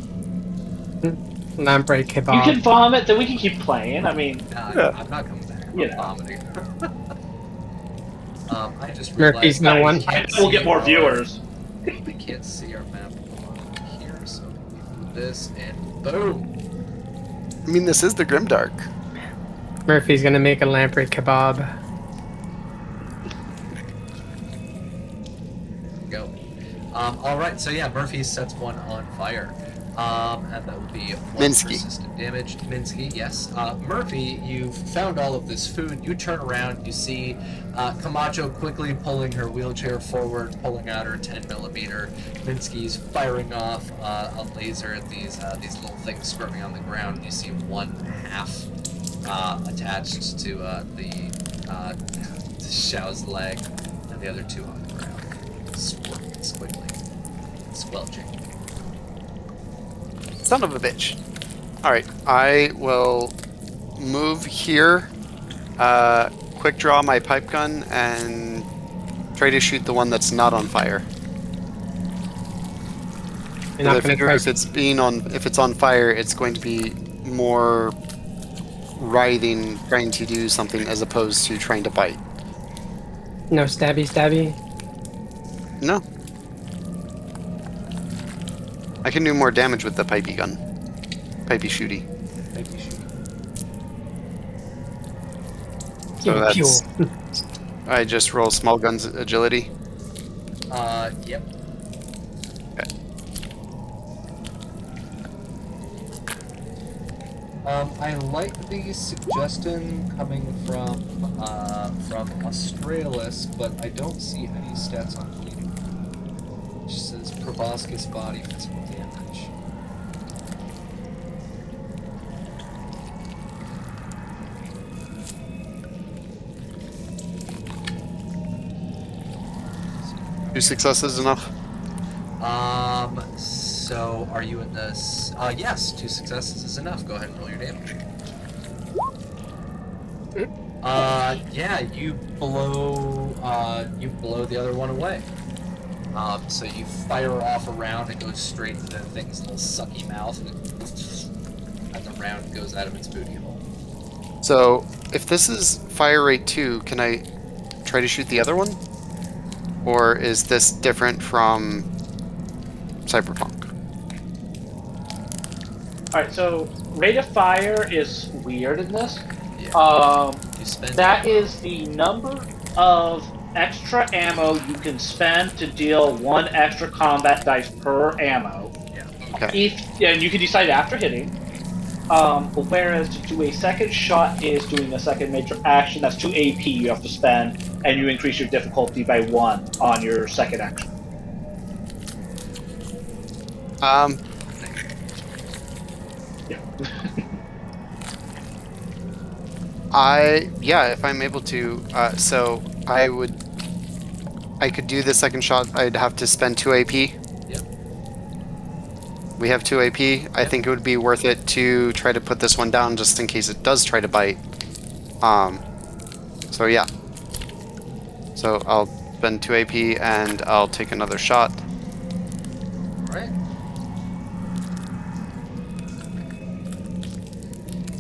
Lamprey You kebab. can vomit, then we can keep playing. I mean, No, Yeah. I'm not coming back. I'm You know. vomiting. I just Murphy's realized no one. we can't we'll get see more our- viewers. We can't see our map on here, so we move this and boom. I mean, this is the Grimdark. Murphy's gonna make a lamprey kebab. Go. All right, so yeah, Murphy sets one on fire. And that would be 1 Minsky. persistent damage. Minsky, yes. Murphy, you've found all of this food. You turn around, you see Camacho quickly pulling her wheelchair forward, pulling out her 10mm. Minsky's firing off a laser at these little things squirming on the ground. You see one half attached to the Xiao's leg, and the other 2 on the ground, squirming, squiggling, squelching. Son of a bitch. Alright, I will move here, quick draw my pipe gun, and try to shoot the one that's not on fire. You're I not gonna figure try. if it's on fire, it's going to be more writhing, trying to do something as opposed to trying to bite. No stabby stabby. No. I can do more damage with the pipey gun. Pipey shooty. Maybe shoot. Pew, that's- pew. I just roll small guns agility. Yep. Okay. I like the suggestion coming from Australis, but I don't see any stats on bleeding. It just says proboscis body physical damage. Two successes enough? So are you in this? Yes, 2 successes is enough. Go ahead and roll your damage. Yeah, you blow the other one away. So you fire off a round, it goes straight into the thing's little sucky mouth, and the round goes out of its booty hole. So, if this is fire rate 2, can I try to shoot the other one? Or is this different from Cyberpunk? Alright, so rate of fire is weird in this. Yeah. You spend That is the number of extra ammo you can spend to deal 1 extra combat dice per ammo. Yeah. Okay. And you can decide after hitting. Whereas to do a second shot is doing a second major action. That's 2 AP you have to spend, and you increase your difficulty by 1 on your second action. Yeah. If I'm able to, so I could do the second shot. I'd have to spend 2 AP. Yep. We have 2 AP. I think it would be worth it to try to put this one down just in case it does try to bite. So yeah. So I'll spend 2 AP and I'll take another shot. Alright.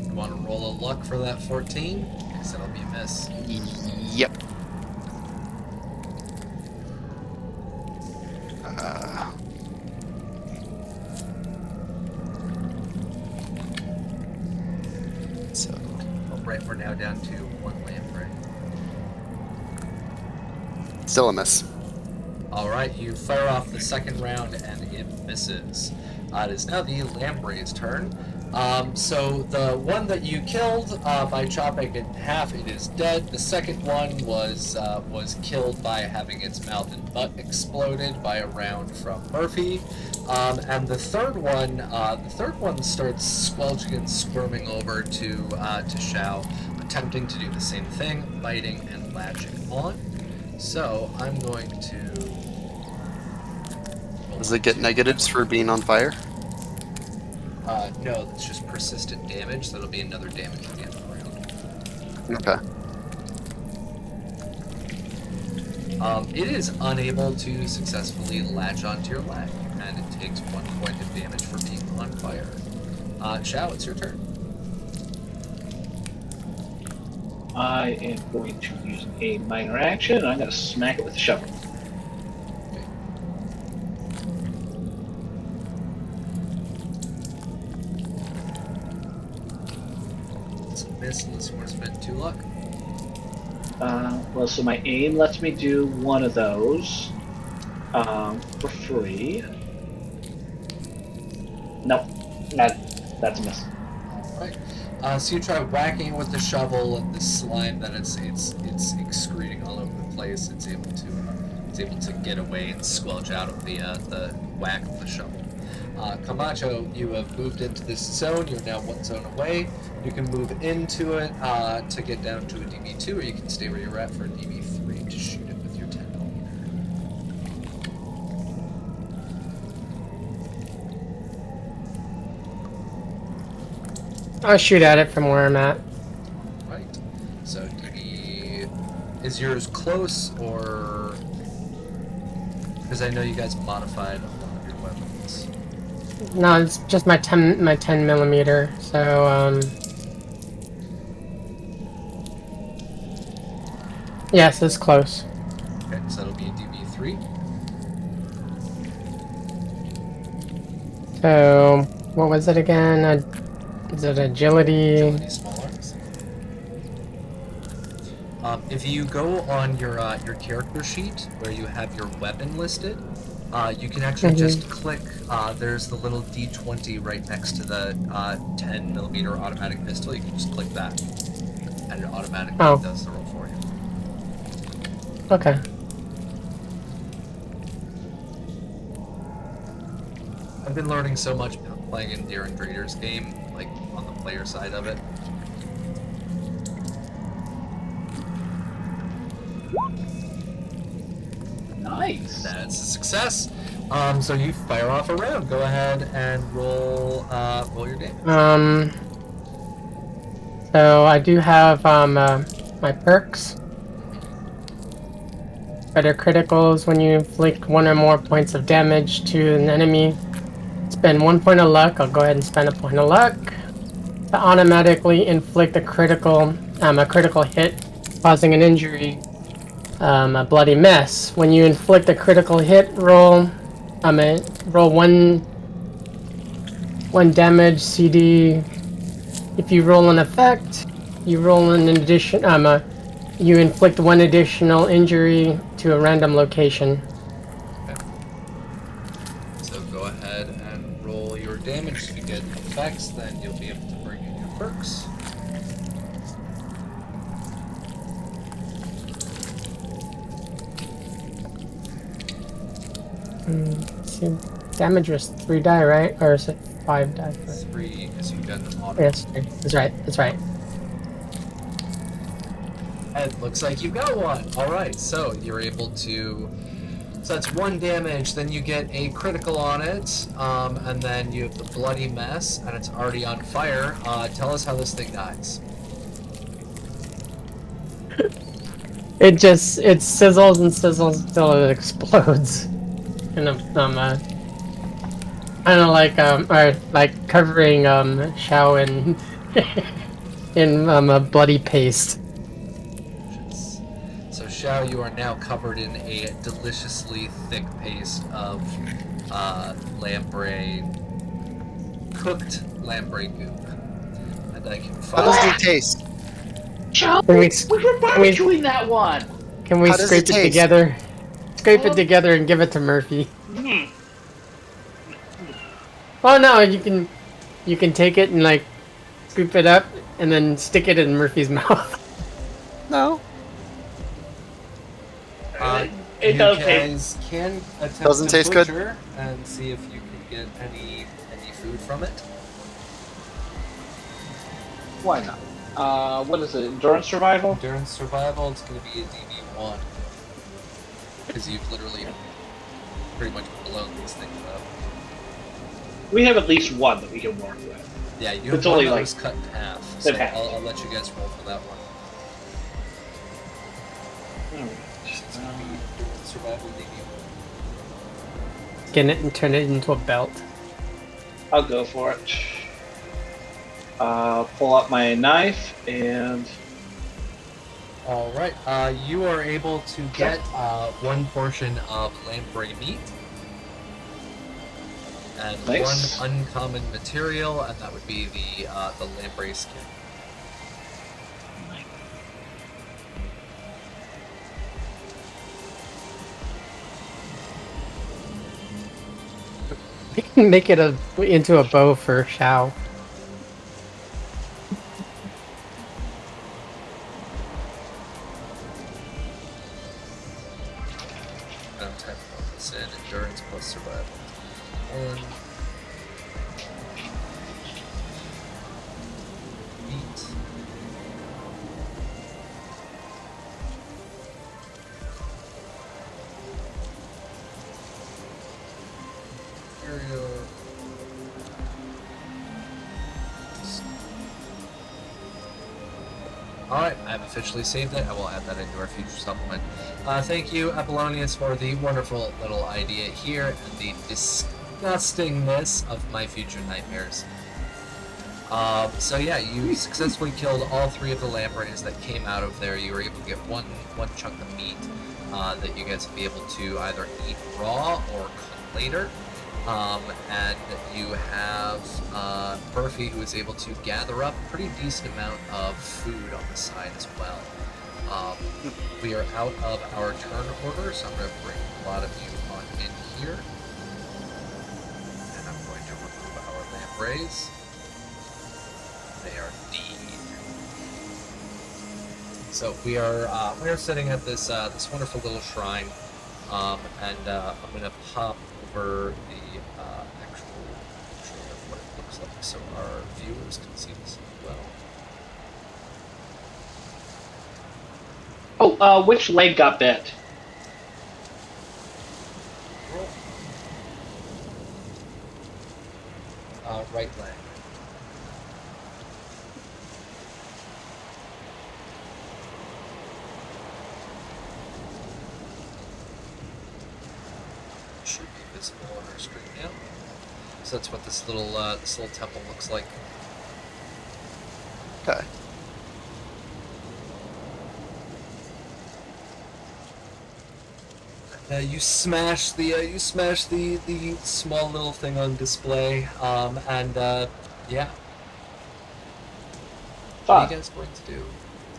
You want to roll a luck for that 14? Because that'll be a miss. Yep. So Oh, right, we're now down to 1 lamprey. still a miss. Alright, you fire off the second round and it misses. It is now the lamprey's turn. So the one that you killed by chopping it in half, it is dead. The second one was killed by having its mouth and butt exploded by a round from Murphy. And the third one starts squelching and squirming over to Shao, attempting to do the same thing, biting and latching on. So I'm going to. Does it get negatives for being on fire? No, that's just persistent damage. That'll be another damage at the end of the round. Okay. It is unable to successfully latch onto your leg, and it takes 1 point of damage for being on fire. Shao, it's your turn. I am going to use a minor action, and I'm going to smack it with the shovel. It's a miss unless you want to spend 2 luck. Well, so my aim lets me do one of those for free. Nope, that's a miss. Alright. So you try whacking it with the shovel, and the slime that it's excreting all over the place. It's able to get away and squelch out of the whack of the shovel. Camacho, you have moved into this zone. You're now 1 zone away. You can move into it to get down to a DB2, or you can stay where you're at for a DB3 to shoot it with your 10mm. I'll shoot at it from where I'm at. Right. So DB is yours close, or because I know you guys modified a lot of your weapons. No, it's just my 10 millimeter. So yes, it's close. Okay, so that'll be a DB3. So what was it again? Is it agility? Agility small arms. If you go on your character sheet where you have your weapon listed, you can actually just click. There's the little D20 right next to the 10mm automatic pistol. You can just click that, and it automatically does the roll for you. Okay. I've been learning so much playing in Deer and Drader's game, like on the player side of it. Nice. That's a success. So you fire off a round. Go ahead and roll your damage. So I do have my perks. Better criticals when you inflict 1 or more points of damage to an enemy. Spend 1 point of luck. I'll go ahead and spend a point of luck to automatically inflict a critical hit, causing an injury, a bloody mess. When you inflict a critical hit, roll one damage CD. If you roll an effect, you roll an addition. You inflict 1 additional injury to a random location. Okay. So go ahead and roll your damage. If you get effects, then you'll be able to bring in your perks. See, damage was 3 die, right? Or is it 5 die? 3, because you got an auto. Yes, that's right. That's right. It looks like you got one. All right, so you're able to. So that's 1 damage. Then you get a critical on it, and then you have the bloody mess, and it's already on fire. Tell us how this thing dies. It sizzles and sizzles until it explodes. And kind of like or like covering Shao in in a bloody paste. So Shao, you are now covered in a deliciously thick paste of lamprey, cooked lamprey goop, and I can How does find. it taste? Joe, Can we we were barbecuing that one. can we How does scrape it it taste? together? Scrape it together and give it to Murphy. Mm. Oh no, you can take it and like scoop it up and then stick it in Murphy's mouth. No. It You does guys can attempt Doesn't to taste good? butcher and see if you can get any food from it. Why not? What is it? Endurance survival? Endurance survival, it's going to be a DB1. Because you've literally pretty much blown these things up. We have at least one that we can work with. Yeah, you have It's one only that like was cut in half, so in half. I'll let you guys roll for that one. Alright. It's going to be endurance survival DB1. Skin it and turn it into a belt. I'll go for it. Pull out my knife and Alright, you are able to get one portion of lamprey meat. And Nice. one uncommon material, and that would be the lamprey skin. We can make it into a bow for Shao. Don't type this in. Endurance plus survival. Meat. Material. Alright, I have officially saved it. I will add that into our future supplement. Thank you, Apollonius, for the wonderful little idea here and the disgustingness of my future nightmares. So yeah, you successfully killed all 3 of the lampreys that came out of there. You were able to get one chunk of meat that you guys will be able to either eat raw or cook later. And you have Murphy, who is able to gather up a pretty decent amount of food on the side as well. We are out of our turn order, so I'm going to bring a lot of you on in here. And I'm going to remove our lampreys. They are D. So we are sitting at this this wonderful little shrine, and I'm going to pop over the actual picture of what it looks like, so our viewers can see this as well. oh, which leg got bit? Right leg. Should be visible on our screen now. So that's what this little temple looks like. Okay. You smash the small little thing on display, and yeah. What are you guys going to do?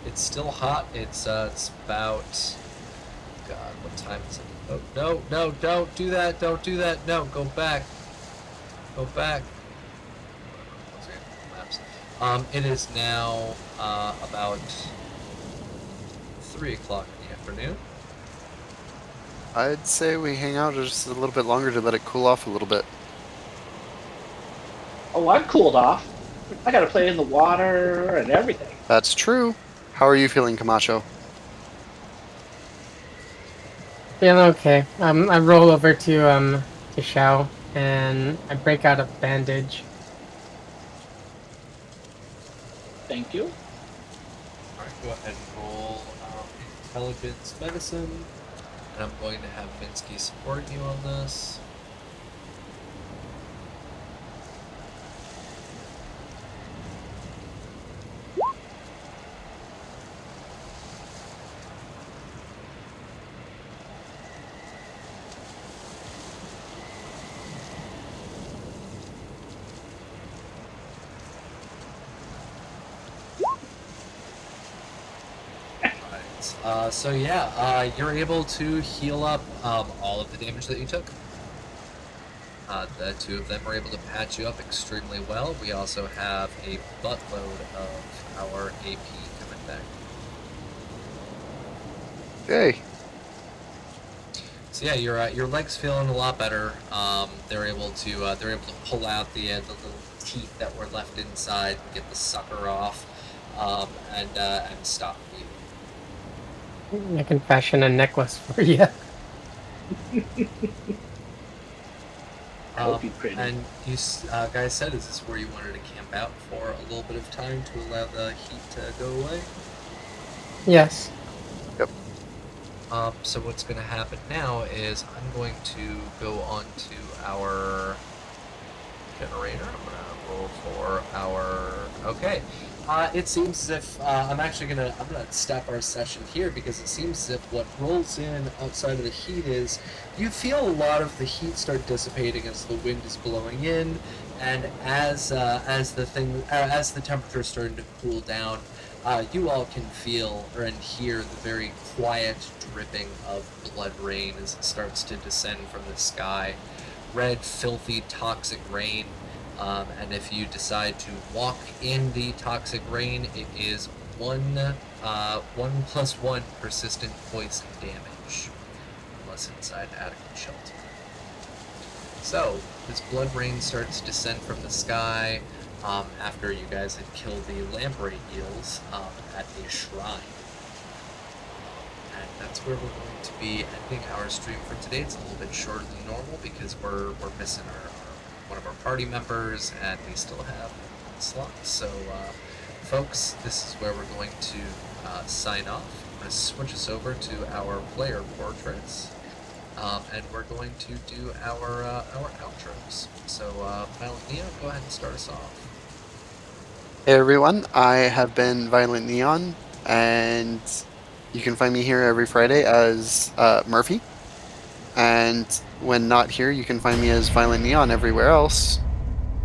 It's still hot. It's about. God, what time is it? Oh, no, don't do that! Don't do that! No, go back. Go back. It is now about 3 o'clock in the afternoon. I'd say we hang out just a little bit longer to let it cool off a little bit. Oh, I'm cooled off. I gotta play in the water and everything. That's true. How are you feeling, Camacho? Feeling okay. I roll over to Shao and I break out a bandage. Thank you. Alright, go ahead and roll intelligence, medicine, and I'm going to have Minsky support you on this. So yeah, you're able to heal up all of the damage that you took. The two of them were able to patch you up extremely well. We also have a buttload of our AP coming back. Okay. So yeah, your leg's feeling a lot better. They're able to pull out the little teeth that were left inside and get the sucker off, and stop you. I can fashion a necklace for you. That would be pretty. And you guys said, is this where you wanted to camp out for a little bit of time to allow the heat to go away? Yes. Yep. So what's going to happen now is I'm going to go on to our generator. I'm going to roll for our... Okay. It seems as if I'm gonna stop our session here because it seems as if what rolls in outside of the heat is you feel a lot of the heat start dissipating as the wind is blowing in, and as the temperature is starting to cool down, you all can feel and hear the very quiet dripping of blood rain as it starts to descend from the sky. Red, filthy, toxic rain. And if you decide to walk in the toxic rain, it is 1+1 persistent poison damage, unless inside adequate shelter. So, this blood rain starts to descend from the sky after you guys had killed the lamprey eels at a shrine. And that's where we're going to be ending our stream for today. It's a little bit shorter than normal because we're missing one of our party members, and we still have slots. So, folks, this is where we're going to sign off. I'm going to switch us over to our player portraits, and we're going to do our outros. So, Violent Neon, go ahead and start us off. Hey everyone, I have been Violent Neon, and you can find me here every Friday as Murphy. And when not here, you can find me as Violent Neon everywhere else.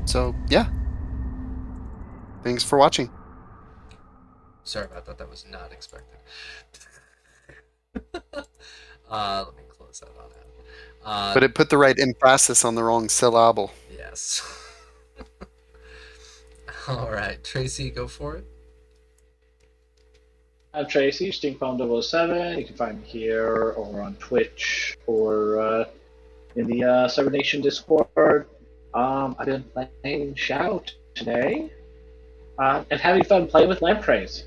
So, yeah. Thanks for watching. Sorry about that. That was not expected. Let me close that on out. But it put the right emphasis on the wrong syllable. Yes. All right, Tracy, go for it. I'm Tracy, Stinkbomb007. You can find me here or on Twitch or in the Cybernation Discord. I've been playing Shout today and having fun playing with lampreys.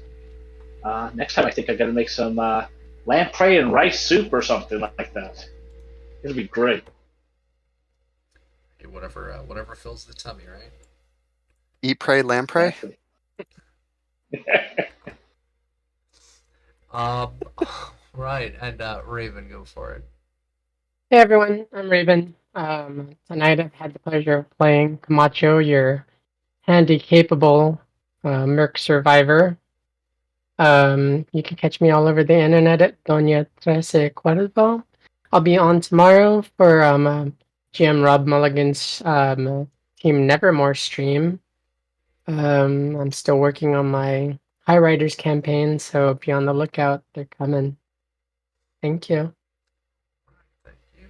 Next time I think I'm going to make some lamprey and rice soup or something like that. It'll be great. Hey, whatever fills the tummy, right? Eat, pray, lamprey? Right, and Raven, go for it. Hey everyone, I'm Raven. Tonight I've had the pleasure of playing Camacho, your handy capable merc survivor. You can catch me all over the internet at Doña Trece Cuervo. I'll be on tomorrow for GM Rob Mulligan's Team Nevermore stream. I'm still working on my High Riders campaign, so be on the lookout. They're coming. Thank you. Thank you.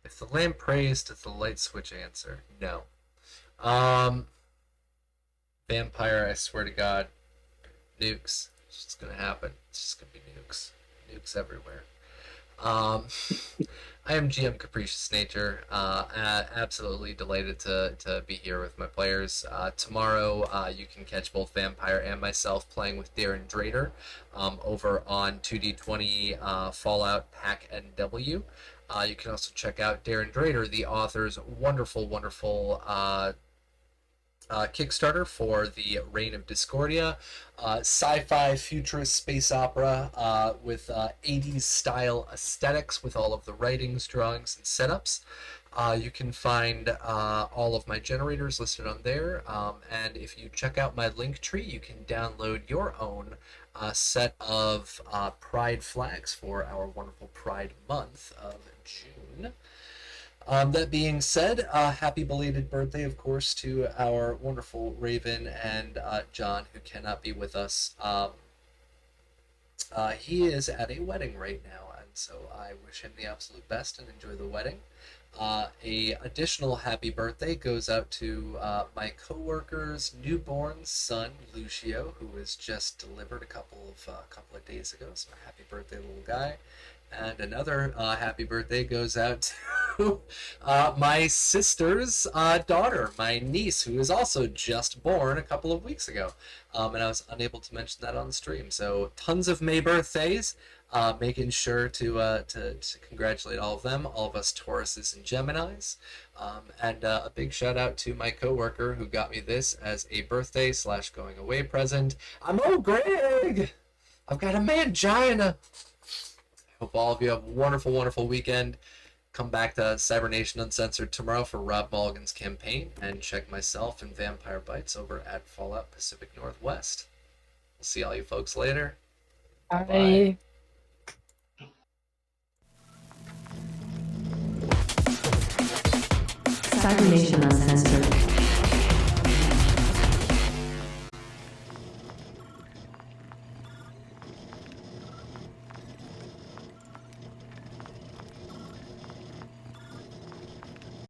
If the lamp prays, does the light switch answer? No. Vampire, I swear to God. Nukes. It's just gonna happen. It's just gonna be nukes. Nukes everywhere. I am GM Capricious Nature. Absolutely delighted to be here with my players. Tomorrow, you can catch both Vampire and myself playing with Darren Drader over on 2D20 Fallout Pack NW. You can also check out Darren Drader, the author's wonderful Kickstarter for the Reign of Discordia, sci-fi futurist space opera with 80s style aesthetics with all of the writings, drawings, and setups. You can find all of my generators listed on there, and if you check out my link tree, you can download your own set of pride flags for our wonderful Pride Month of June. That being said, happy belated birthday, of course, to our wonderful Raven and John, who cannot be with us. He is at a wedding right now, and so I wish him the absolute best and enjoy the wedding. A additional happy birthday goes out to my coworker's newborn son, Lucio, who was just delivered a couple of days ago. So happy birthday, little guy. And another happy birthday goes out to my sister's daughter, my niece, who was also just born a couple of weeks ago. And I was unable to mention that on the stream. So tons of May birthdays. Making sure to congratulate all of them, all of us Tauruses and Geminis. And a big shout out to my coworker who got me this as a birthday / going away present. I'm old Greg! I've got a mangina! Hope all of you have a wonderful, wonderful weekend. Come back to Cybernation Uncensored tomorrow for Rob Mulligan's campaign, and check myself and Vampire Bites over at Fallout Pacific Northwest. We'll see all you folks later. Bye. Cybernation Uncensored.